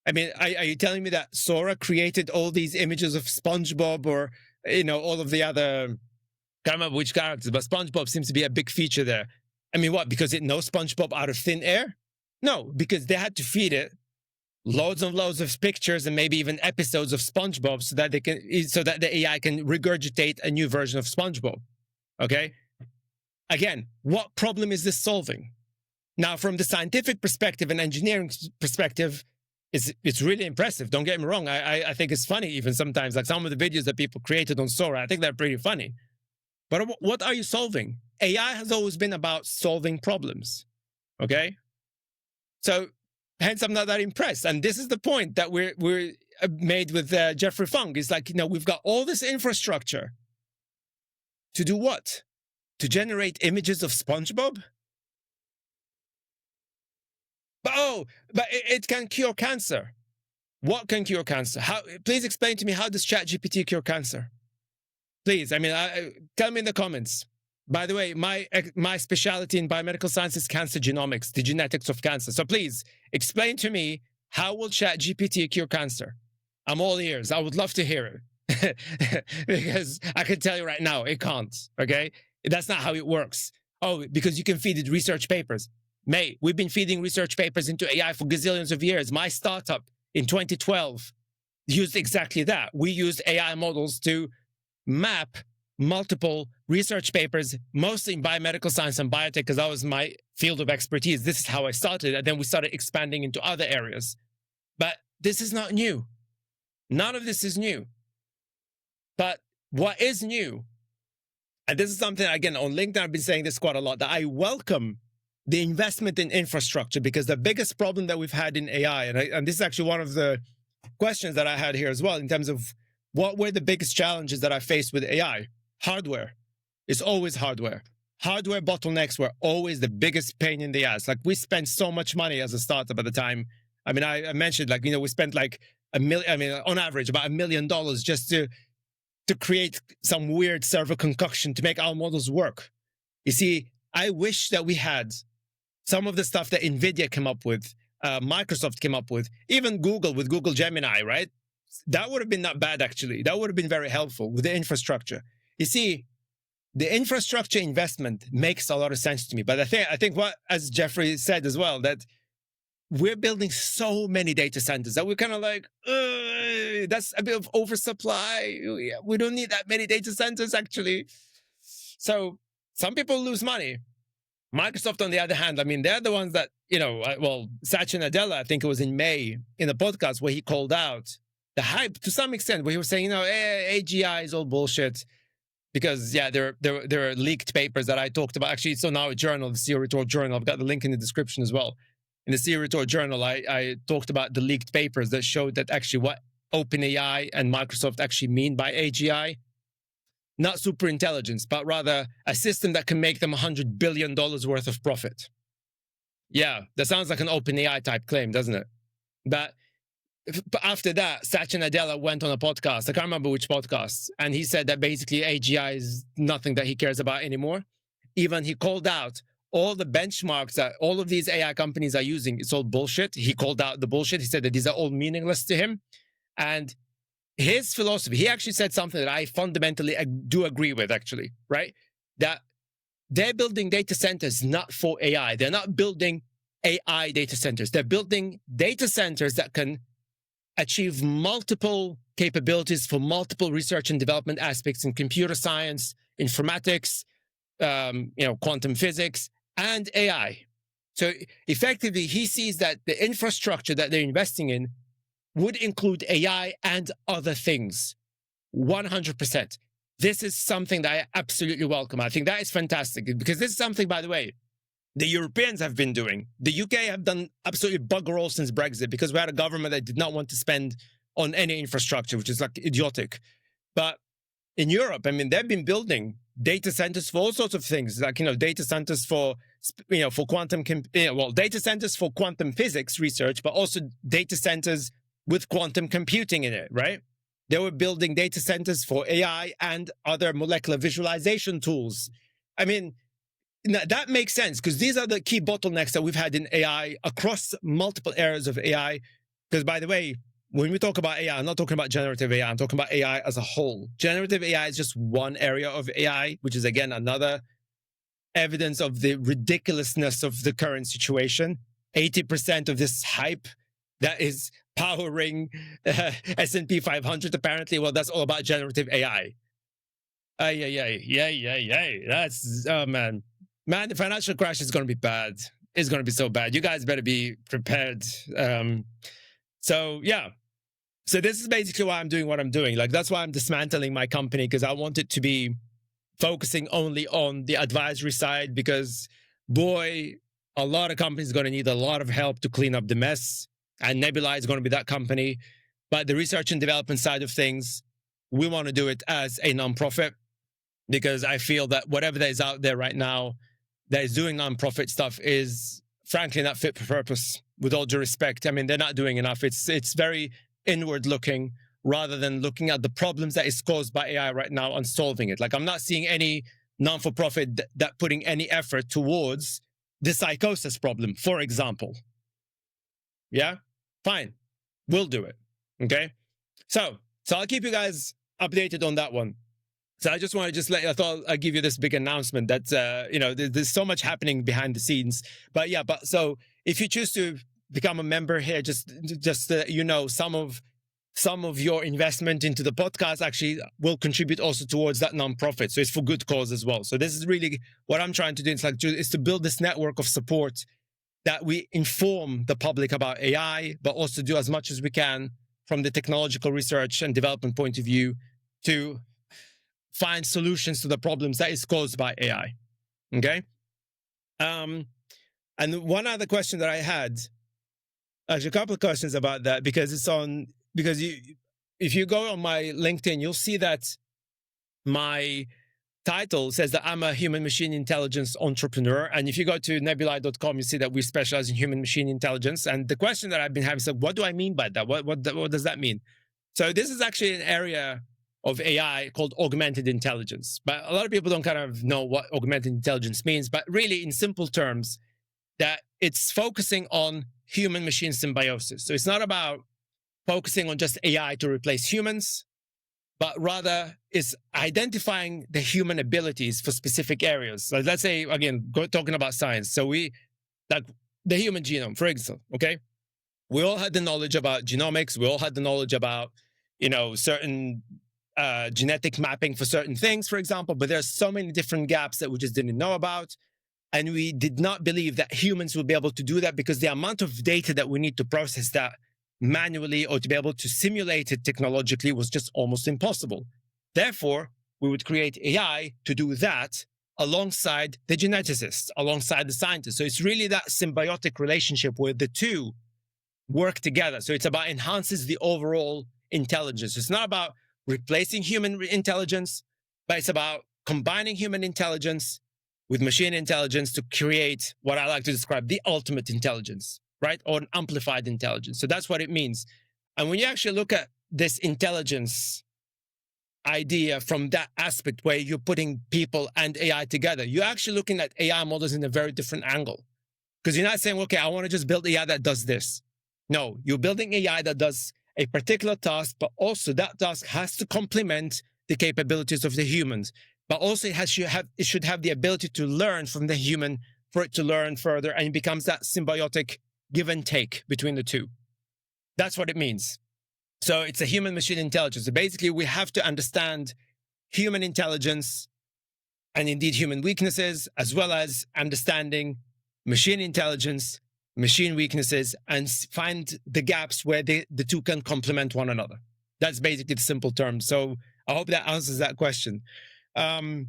I mean, are you telling me that Sora created all these images of SpongeBob or, all of the other, can't remember which characters, but SpongeBob seems to be a big feature there. I mean, what? Because it knows SpongeBob out of thin air? No, because they had to feed it loads and loads of pictures and maybe even episodes of SpongeBob so that the AI can regurgitate a new version of SpongeBob. Okay? Again, what problem is this solving? Now, from the scientific perspective and engineering perspective, it's really impressive. Don't get me wrong. I think it's funny even sometimes, like some of the videos that people created on Sora, I think they're pretty funny. But what are you solving? AI has always been about solving problems. Okay? So hence, I'm not that impressed. And this is the point that we're made with Jeffrey Fung. It's like, we've got all this infrastructure to do what? To generate images of SpongeBob? But it can cure cancer. What can cure cancer? Please explain to me, how does ChatGPT cure cancer? Please, I mean, tell me in the comments. By the way, my specialty in biomedical science is cancer genomics, the genetics of cancer. So please explain to me, how will ChatGPT cure cancer? I'm all ears. I would love to hear it. Because I can tell you right now, it can't. Okay? That's not how it works. Oh, because you can feed it research papers. Mate, we've been feeding research papers into AI for gazillions of years. My startup in 2012 used exactly that. We used AI models to map multiple research papers, mostly in biomedical science and biotech, because that was my field of expertise. This is how I started. And then we started expanding into other areas. But this is not new. None of this is new. But what is new, and this is something, again, on LinkedIn, I've been saying this quite a lot, that I welcome the investment in infrastructure, because the biggest problem that we've had in AI, and this is actually one of the questions that I had here as well, in terms of what were the biggest challenges that I faced with AI? Hardware. It's always hardware. Hardware bottlenecks were always the biggest pain in the ass. Like, we spent so much money as a startup at the time. I mean, I mentioned, like, we spent like on average about $1 million just to create some weird server concoction to make our models work. You see, I wish that we had some of the stuff that NVIDIA came up with, Microsoft came up with, even Google with Google Gemini, right? That would have been not bad, actually. That would have been very helpful with the infrastructure. You see, the infrastructure investment makes a lot of sense to me. But I think what, as Jeffrey said as well, that we're building so many data centers that we're kind of like, that's a bit of oversupply. We don't need that many data centers, actually. So some people lose money. Microsoft, on the other hand, I mean, they're the ones that, Satya Nadella, I think it was in May, in a podcast where he called out the hype to some extent, where he was saying, AGI is all bullshit. Because, there are leaked papers that I talked about. Actually, it's on our journal, the CEO Retort journal. I've got the link in the description as well. In the CEO Retort journal, I talked about the leaked papers that showed that actually what OpenAI and Microsoft actually mean by AGI. Not super intelligence, but rather a system that can make them $100 billion worth of profit. Yeah, that sounds like an OpenAI type claim, doesn't it? But after that, Satya Nadella went on a podcast. I can't remember which podcast. And he said that basically AGI is nothing that he cares about anymore. Even he called out all the benchmarks that all of these AI companies are using. It's all bullshit. He called out the bullshit. He said that these are all meaningless to him. And his philosophy, he actually said something that I fundamentally do agree with, actually, right? That they're building data centers not for AI. They're not building AI data centers. They're building data centers that can achieve multiple capabilities for multiple research and development aspects in computer science, informatics, quantum physics, and AI. So effectively, he sees that the infrastructure that they're investing in would include AI and other things. 100%. This is something that I absolutely welcome. I think that is fantastic because this is something, by the way, the Europeans have been doing. The UK have done absolutely bugger all since Brexit because we had a government that did not want to spend on any infrastructure, which is like idiotic. But in Europe, I mean, they've been building data centers for all sorts of things, like, data centers for quantum, data centers for quantum physics research, but also data centers with quantum computing in it, right? They were building data centers for AI and other molecular visualization tools. I mean, that makes sense because these are the key bottlenecks that we've had in AI across multiple areas of AI. Because, by the way, when we talk about AI, I'm not talking about generative AI. I'm talking about AI as a whole. Generative AI is just one area of AI, which is, again, another evidence of the ridiculousness of the current situation. 80% of this hype that is powering S&P 500, apparently, well, that's all about generative AI. That's, oh, man. Man, the financial crash is going to be bad. It's going to be so bad. You guys better be prepared. So this is basically why I'm doing what I'm doing. Like, that's why I'm dismantling my company, because I want it to be focusing only on the advisory side, because, boy, a lot of companies are going to need a lot of help to clean up the mess. And Nebula is going to be that company. But the research and development side of things, we want to do it as a nonprofit, because I feel that whatever that is out there right now that is doing nonprofit stuff is frankly not fit for purpose, with all due respect. I mean, they're not doing enough. It's very inward looking rather than looking at the problems that is caused by AI right now and solving it. Like, I'm not seeing any non-for-profit that putting any effort towards the psychosis problem, for example. Yeah? Fine. We'll do it. Okay? So I'll keep you guys updated on that one. So I just want to I thought I'd give you this big announcement that, there's so much happening behind the scenes. But so if you choose to become a member here, just some of your investment into the podcast actually will contribute also towards that nonprofit. So it's for good cause as well. So this is really what I'm trying to do. Is to build this network of support that we inform the public about AI, but also do as much as we can from the technological research and development point of view to find solutions to the problems that is caused by AI. Okay? And one other question that I had, actually a couple of questions about that, because if you go on my LinkedIn, you'll see that my title says that I'm a human-machine intelligence entrepreneur. And if you go to nebuli.com, you see that we specialize in human-machine intelligence. And the question that I've been having is, what do I mean by that? What does that mean? So this is actually an area of AI called augmented intelligence. But a lot of people don't kind of know what augmented intelligence means. But really, in simple terms, that it's focusing on human-machine symbiosis. So it's not about focusing on just AI to replace humans, but rather is identifying the human abilities for specific areas. So let's say, again, talking about science. So like the human genome, for example, okay? We all had the knowledge about genomics. We all had the knowledge about, certain genetic mapping for certain things, for example, but there's so many different gaps that we just didn't know about. And we did not believe that humans would be able to do that because the amount of data that we need to process that manually or to be able to simulate it technologically was just almost impossible. Therefore, we would create AI to do that alongside the geneticists, alongside the scientists. So it's really that symbiotic relationship where the two work together. So it's about enhances the overall intelligence. It's not about replacing human intelligence, but it's about combining human intelligence with machine intelligence to create what I like to describe the ultimate intelligence, right? Or an amplified intelligence. So that's what it means. And when you actually look at this intelligence idea from that aspect where you're putting people and AI together, you're actually looking at AI models in a very different angle. Because you're not saying, okay, I want to just build AI that does this. No, you're building AI that does a particular task, but also that task has to complement the capabilities of the humans. But also it should have the ability to learn from the human for it to learn further, and it becomes that symbiotic give and take between the two. That's what it means. So it's a human-machine intelligence. So basically, we have to understand human intelligence and indeed human weaknesses, as well as understanding machine intelligence, machine weaknesses, and find the gaps where the two can complement one another. That's basically the simple term. So I hope that answers that question. And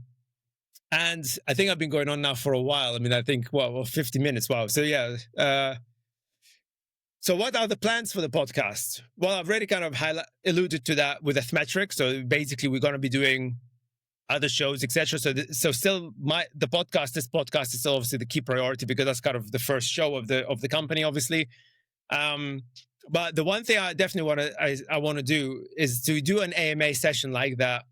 I think I've been going on now for a while. I mean, I think, well 50 minutes. Wow. So yeah. So what are the plans for the podcast? Well, I've already kind of alluded to that with Ethmetric. So basically, we're going to be doing other shows, etc. So still, this podcast is still obviously the key priority because that's kind of the first show of the company, obviously. But the one thing I definitely want to do is to do an AMA session like that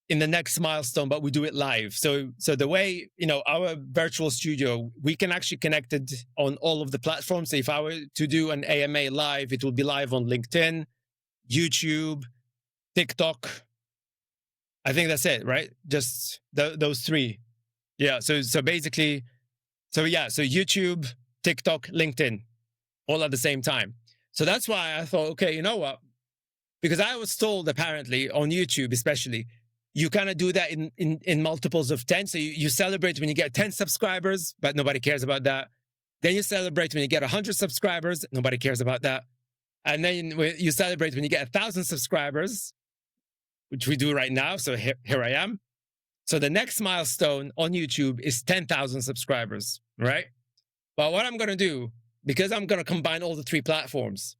in the next milestone, but we do it live. So the way, our virtual studio, we can actually connect it on all of the platforms. So if I were to do an AMA live, it will be live on LinkedIn, YouTube, TikTok. I think that's it, right? Just those three. Yeah. So basically, so YouTube, TikTok, LinkedIn, all at the same time. So that's why I thought, okay, you know what? Because I was told apparently on YouTube, especially, you kind of do that in multiples of 10. So you celebrate when you get 10 subscribers, but nobody cares about that. Then you celebrate when you get 100 subscribers. Nobody cares about that. And then you celebrate when you get 1,000 subscribers, which we do right now. So here I am. So the next milestone on YouTube is 10,000 subscribers, right? But what I'm going to do, because I'm going to combine all the three platforms,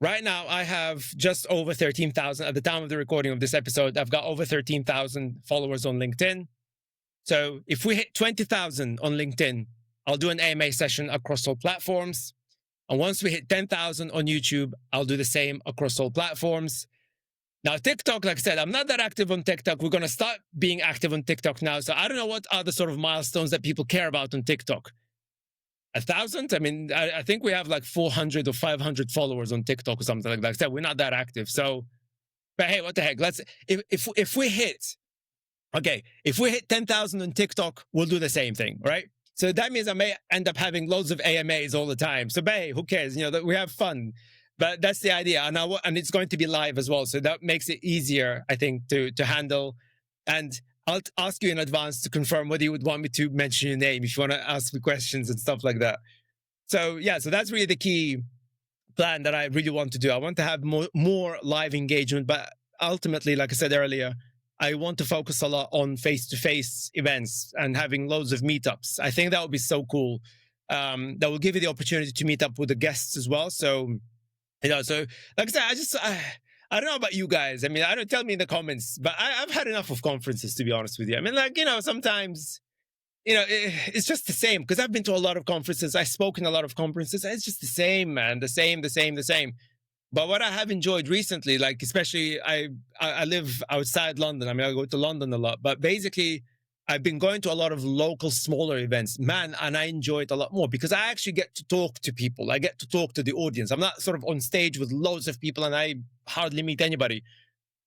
right now, I have just over 13,000. At the time of the recording of this episode, I've got over 13,000 followers on LinkedIn. So if we hit 20,000 on LinkedIn, I'll do an AMA session across all platforms. And once we hit 10,000 on YouTube, I'll do the same across all platforms. Now, TikTok, like I said, I'm not that active on TikTok. We're going to start being active on TikTok now. So I don't know what are the sort of milestones that people care about on TikTok. 1,000? I mean, I think we have like 400 or 500 followers on TikTok or something like that. So we're not that active. So, but hey, what the heck? If we hit 10,000 on TikTok, we'll do the same thing, right? So that means I may end up having loads of AMAs all the time. So, but hey, who cares? We have fun. But that's the idea. And it's going to be live as well. So that makes it easier, I think, to handle. And I'll ask you in advance to confirm whether you would want me to mention your name if you want to ask me questions and stuff like that. So yeah, so that's really the key plan that I really want to do. I want to have more live engagement, but ultimately, like I said earlier, I want to focus a lot on face-to-face events and having loads of meetups. I think that would be so cool. That will give you the opportunity to meet up with the guests as well. So, so like I said, I don't know about you guys. I mean, tell me in the comments, but I've had enough of conferences, to be honest with you. I mean, sometimes, it's just the same because I've been to a lot of conferences. I've spoken a lot of conferences. And it's just the same, man. The same. But what I have enjoyed recently, like especially I live outside London. I mean, I go to London a lot, but basically I've been going to a lot of local, smaller events, man, and I enjoy it a lot more because I actually get to talk to people. I get to talk to the audience. I'm not sort of on stage with loads of people and I hardly meet anybody.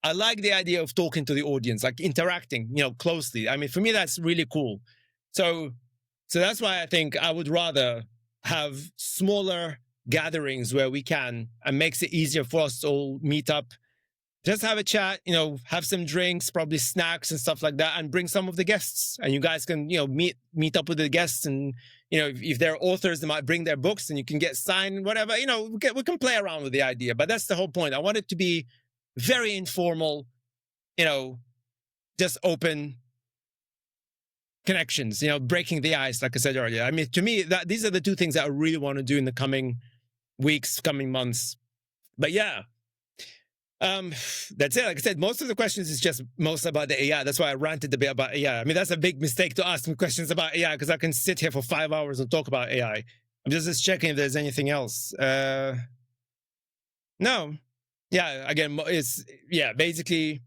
I like the idea of talking to the audience, like interacting, closely. I mean, for me, that's really cool. So that's why I think I would rather have smaller gatherings where we can, and makes it easier for us to all meet up just have a chat, have some drinks, probably snacks and stuff like that, and bring some of the guests. And you guys can, meet up with the guests. And, if they're authors, they might bring their books and you can get signed, whatever. We can play around with the idea. But that's the whole point. I want it to be very informal, just open connections, breaking the ice, like I said earlier. I mean, to me, these are the two things that I really want to do in the coming weeks, coming months. But yeah. That's it. Like I said, most of the questions is just mostly about the AI. That's why I ranted a bit about AI. I mean, that's a big mistake to ask me questions about AI because I can sit here for 5 hours and talk about AI. I'm just checking if there's anything else. No. Yeah, again, basically,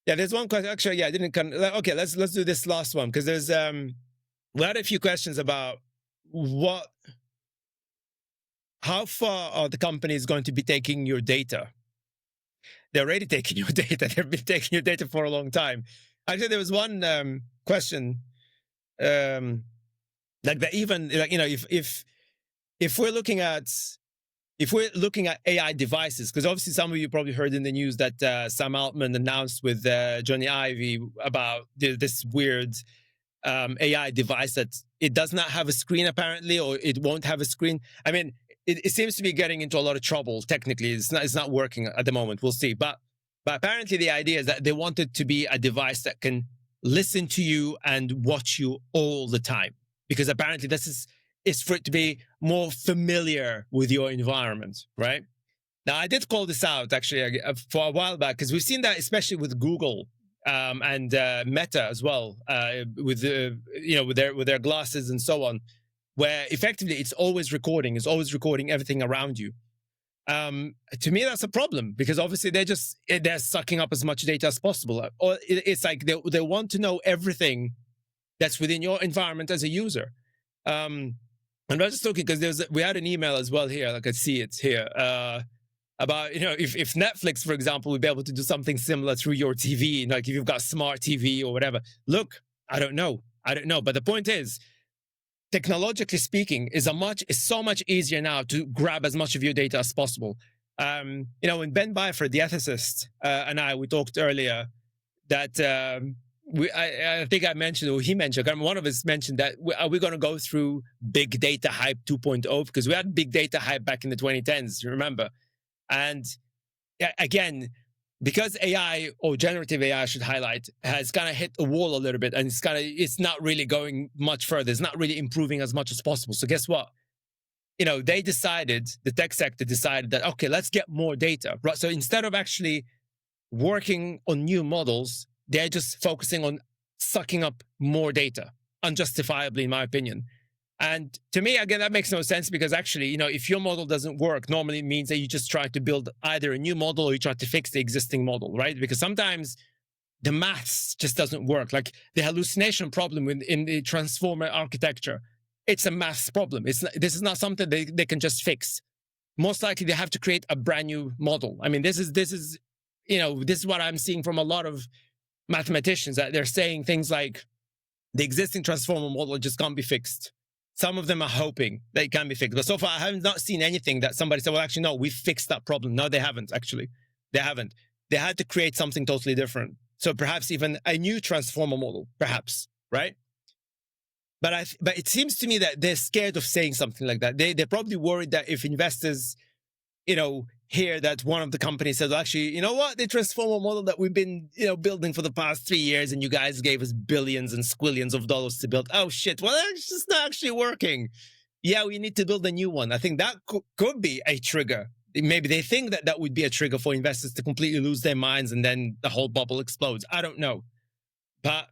there's one question. Actually, I didn't okay, let's do this last one because there's we had a few questions about how far are the companies going to be taking your data? They're already taking your data. They've been taking your data for a long time. Actually, there was one question like that. Even if we're looking at AI devices, because obviously some of you probably heard in the news that Sam Altman announced with Johnny Ivey about this weird AI device that it does not have a screen apparently, or it won't have a screen. I mean, it seems to be getting into a lot of trouble. Technically, it's not working at the moment. We'll see. But apparently the idea is that they want it to be a device that can listen to you and watch you all the time. Because apparently this is for it to be more familiar with your environment, right? Now, I did call this out actually for a while back because we've seen that especially with Google and Meta as well, with their glasses and so on, where effectively it's always recording everything around you. To me, that's a problem because obviously they're sucking up as much data as possible. Or it's like they want to know everything that's within your environment as a user. And I was just talking because we had an email as well here, like I see it here, about, if Netflix, for example, would be able to do something similar through your TV, like if you've got smart TV or whatever. Look, I don't know. But the point is, technologically speaking, is so much easier now to grab as much of your data as possible. When Ben Byford, the ethicist, and we talked earlier that I think I mentioned, or he mentioned, one of us mentioned that are we going to go through big data hype 2.0? Because we had big data hype back in the 2010s, you remember? And again, because AI, or generative AI, I should highlight, has kind of hit a wall a little bit, and it's not really going much further. It's not really improving as much as possible. So guess what? The tech sector decided that, okay, let's get more data. Right? So instead of actually working on new models, they're just focusing on sucking up more data, unjustifiably, in my opinion. And to me, again, that makes no sense because actually, if your model doesn't work, normally it means that you just try to build either a new model or you try to fix the existing model, right? Because sometimes the maths just doesn't work. Like the hallucination problem in the transformer architecture, it's a maths problem. This is not something they can just fix. Most likely they have to create a brand new model. I mean, this is what I'm seeing from a lot of mathematicians, that they're saying things like the existing transformer model just can't be fixed. Some of them are hoping that it can be fixed. But so far, I have not seen anything that somebody said, well, actually, no, we fixed that problem. No, they haven't, actually. They haven't. They had to create something totally different. So perhaps even a new transformer model, perhaps, right? But it seems to me that they're scared of saying something like that. They're probably worried that if investors, hear that one of the companies says, well, actually, you know what? The transformer model that we've been, building for the past 3 years and you guys gave us billions and squillions of dollars to build. Oh, shit. Well, it's just not actually working. Yeah, we need to build a new one. I think that could be a trigger. Maybe they think that would be a trigger for investors to completely lose their minds and then the whole bubble explodes. I don't know. But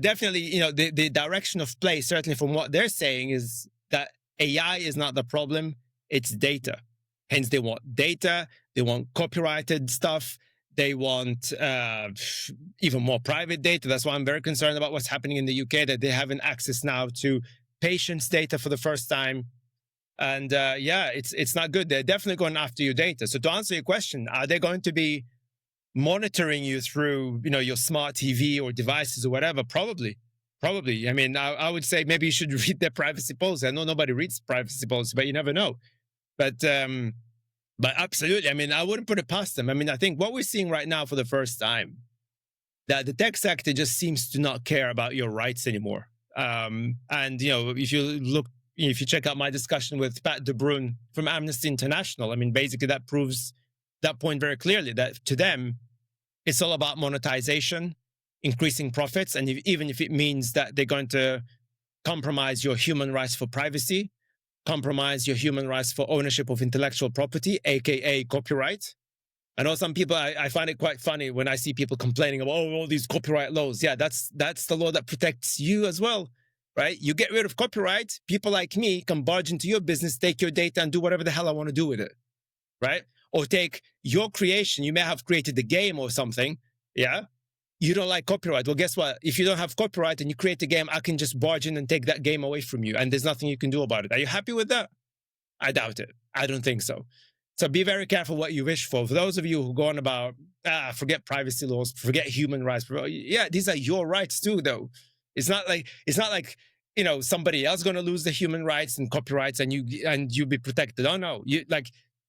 definitely, the direction of play, certainly from what they're saying, is that AI is not the problem. It's data. Hence, they want data, they want copyrighted stuff, they want even more private data. That's why I'm very concerned about what's happening in the UK, that they haven't access now to patients' data for the first time. And it's not good. They're definitely going after your data. So to answer your question, are they going to be monitoring you through, your smart TV or devices or whatever? Probably. I mean, I would say maybe you should read their privacy policy. I know nobody reads privacy policy, but you never know. But But absolutely, I mean, I wouldn't put it past them. I mean, I think what we're seeing right now for the first time, that the tech sector just seems to not care about your rights anymore. And if you check out my discussion with Pat De Bruin from Amnesty International, I mean, basically that proves that point very clearly, that to them, it's all about monetization, increasing profits, and even if it means that they're going to compromise your human rights for privacy, compromise your human rights for ownership of intellectual property, aka copyright. I know some people, I find it quite funny when I see people complaining about, all these copyright laws. Yeah, that's the law that protects you as well, right? You get rid of copyright, people like me can barge into your business, take your data, and do whatever the hell I want to do with it, right? Or take your creation. You may have created the game or something, yeah? You don't like copyright. Well, guess what? If you don't have copyright and you create a game, I can just barge in and take that game away from you, and there's nothing you can do about it. Are you happy with that? I doubt it. I don't think so. So be very careful what you wish for. For those of you who go on about, forget privacy laws, forget human rights. Yeah, these are your rights too, though. It's not like somebody else going to lose the human rights and copyrights, and you be protected. Oh no,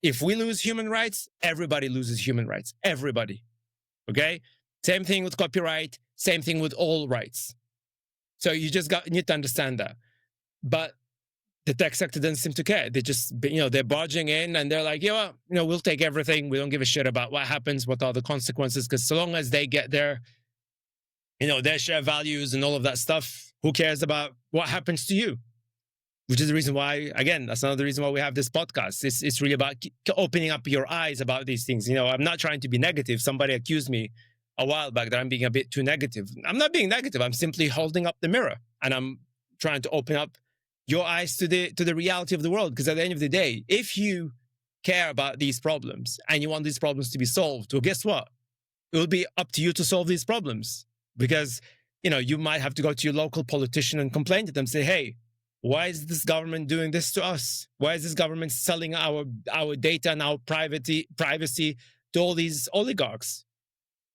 if we lose human rights, everybody loses human rights. Everybody. Okay. Same thing with copyright. Same thing with all rights. So you just need to understand that. But the tech sector doesn't seem to care. They just, they're barging in and they're like, we'll take everything. We don't give a shit about what happens, what are the consequences, because so long as they get their share values and all of that stuff, who cares about what happens to you? Which is the reason why, again, that's another reason why we have this podcast. It's really about opening up your eyes about these things. I'm not trying to be negative. Somebody accused me a while back that I'm being a bit too negative. I'm not being negative. I'm simply holding up the mirror and I'm trying to open up your eyes to the reality of the world. Because at the end of the day, if you care about these problems and you want these problems to be solved, well, guess what? It will be up to you to solve these problems. Because, you might have to go to your local politician and complain to them, say, hey, why is this government doing this to us? Why is this government selling our data and our privacy to all these oligarchs?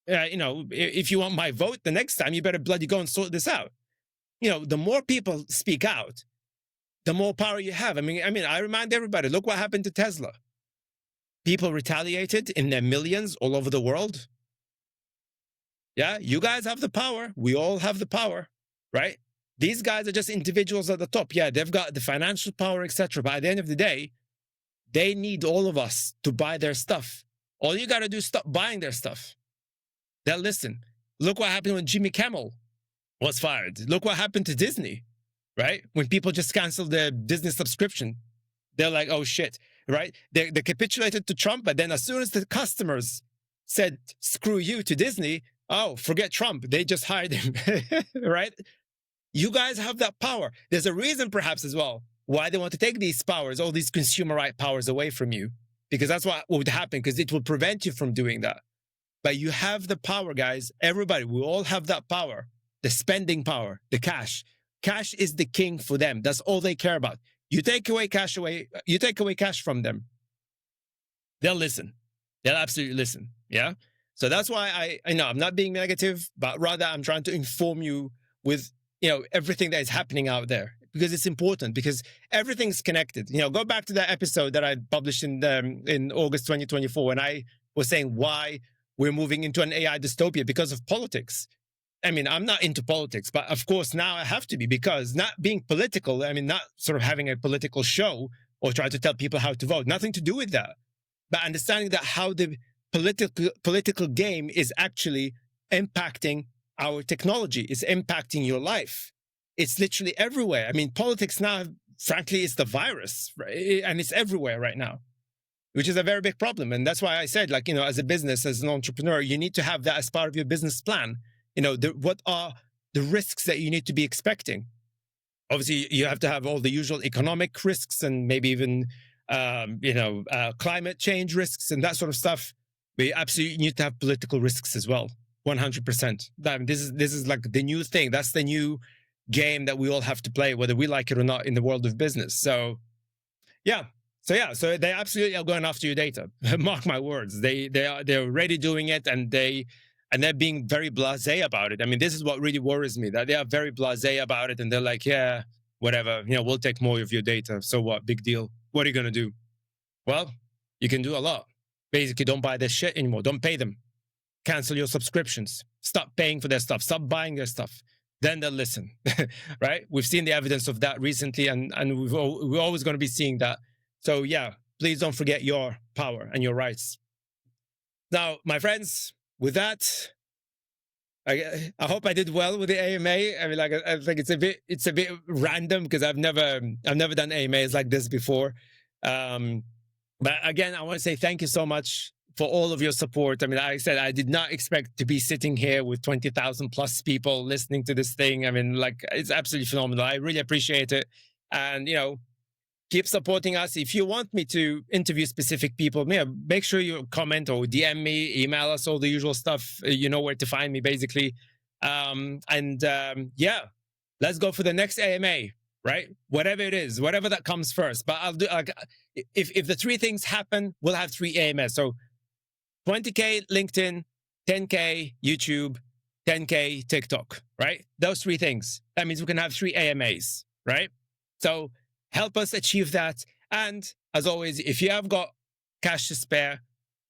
If you want my vote the next time, you better bloody go and sort this out. The more people speak out, the more power you have. I mean, I remind everybody, look what happened to Tesla. People retaliated in their millions all over the world. Yeah, you guys have the power. We all have the power, right? These guys are just individuals at the top. Yeah, they've got the financial power, etc. But at the end of the day, they need all of us to buy their stuff. All you got to do is stop buying their stuff. They'll listen. Look what happened when Jimmy Kimmel was fired. Look what happened to Disney, right? When people just canceled their Disney subscription, they're like, oh shit, right? They capitulated to Trump, but then as soon as the customers said, screw you to Disney, oh, forget Trump. They just hired him, right? You guys have that power. There's a reason perhaps as well why they want to take these powers, all these consumer right powers away from you, because that's what would happen, because it will prevent you from doing that. But you have the power, guys. Everybody, we all have that power. The spending power, the cash. Cash is the king for them. That's all they care about. You take away cash from them, they'll listen. They'll absolutely listen. Yeah. So that's why I know I'm not being negative, but rather I'm trying to inform you with everything that is happening out there, because it's important, because everything's connected. Go back to that episode that I published in August 2024 when I was saying why we're moving into an AI dystopia because of politics. I mean, I'm not into politics, but of course now I have to be, because not being political, not sort of having a political show or try to tell people how to vote, nothing to do with that. But understanding that how the political game is actually impacting our technology, is impacting your life. It's literally everywhere. I mean, politics now, frankly, is the virus, right? And it's everywhere right now, which is a very big problem. And that's why I said, as a business, as an entrepreneur, you need to have that as part of your business plan. What are the risks that you need to be expecting? Obviously, you have to have all the usual economic risks and maybe even, climate change risks and that sort of stuff. But you absolutely need to have political risks as well. 100%. This is like the new thing. That's the new game that we all have to play, whether we like it or not, in the world of business. So they absolutely are going after your data. Mark my words. They're already doing it, and they're being very blasé about it. I mean, this is what really worries me, that they are very blasé about it, and they're like, yeah, whatever, we'll take more of your data. So what? Big deal. What are you going to do? Well, You can do a lot. Basically, don't buy their shit anymore. Don't pay them. Cancel your subscriptions. Stop paying for their stuff. Stop buying their stuff. Then they'll listen, right? We've seen the evidence of that recently, and we're always going to be seeing that. So yeah, please don't forget your power and your rights. Now, my friends, with that, I hope I did well with the AMA. I mean, like, I think it's a bit random because I've never done AMAs like this before. But again, I want to say thank you so much for all of your support. I mean, like I said, I did not expect to be sitting here with 20,000 plus people listening to this thing. I mean, like, it's absolutely phenomenal. I really appreciate it. And, keep supporting us. If you want me to interview specific people, make sure you comment or DM me, email us, all the usual stuff. You know where to find me, basically. Yeah, let's go for the next AMA, right? Whatever it is, whatever that comes first. But I'll do, like, if the three things happen, we'll have 3 AMAs. So 20K LinkedIn, 10K YouTube, 10K TikTok, right? Those 3 things. That means we can have 3 AMAs, right? So help us achieve that. And as always, if you have got cash to spare,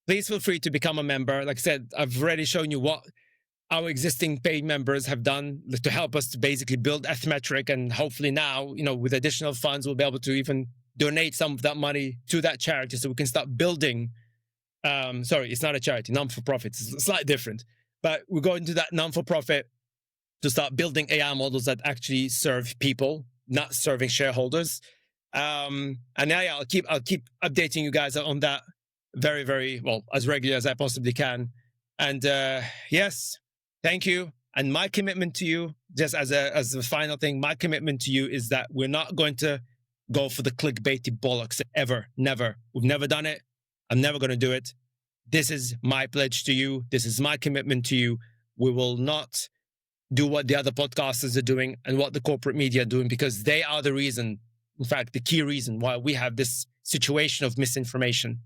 please feel free to become a member. Like I said, I've already shown you what our existing paid members have done to help us to basically build Ethmetric. And hopefully now, with additional funds, we'll be able to even donate some of that money to that charity so we can start building. Sorry, it's not a charity, non-for-profit. It's slightly different. But we're going to that non-for-profit to start building AI models that actually serve people, not serving shareholders. And yeah, I'll keep updating you guys on that very, very well, as regular as I possibly can. And yes, thank you. And my commitment to you, just as a final thing, my commitment to you is that we're not going to go for the clickbaity bollocks ever. Never. We've never done it. I'm never going to do it. This is my pledge to you. This is my commitment to you. We will not do what the other podcasters are doing and what the corporate media are doing, because they are the reason, in fact, the key reason why we have this situation of misinformation.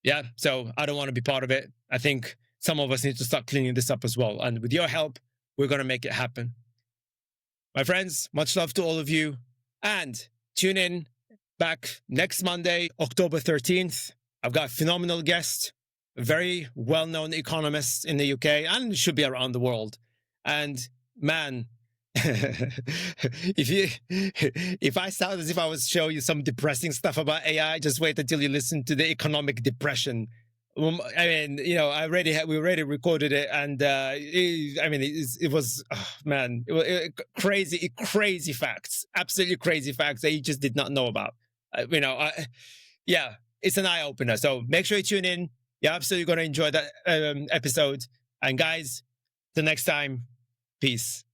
Yeah, so I don't want to be part of it. I think some of us need to start cleaning this up as well. And with your help, we're going to make it happen. My friends, much love to all of you. And tune in back next Monday, October 13th. I've got a phenomenal guest, a very well-known economist in the UK and should be around the world. And man, if I sound as if I was showing you some depressing stuff about AI, just wait until you listen to the economic depression. I mean, we already recorded it, and it was crazy facts, absolutely crazy facts that you just did not know about. Yeah, it's an eye opener. So make sure you tune in. You're absolutely going to enjoy that episode. And guys, till next time, peace.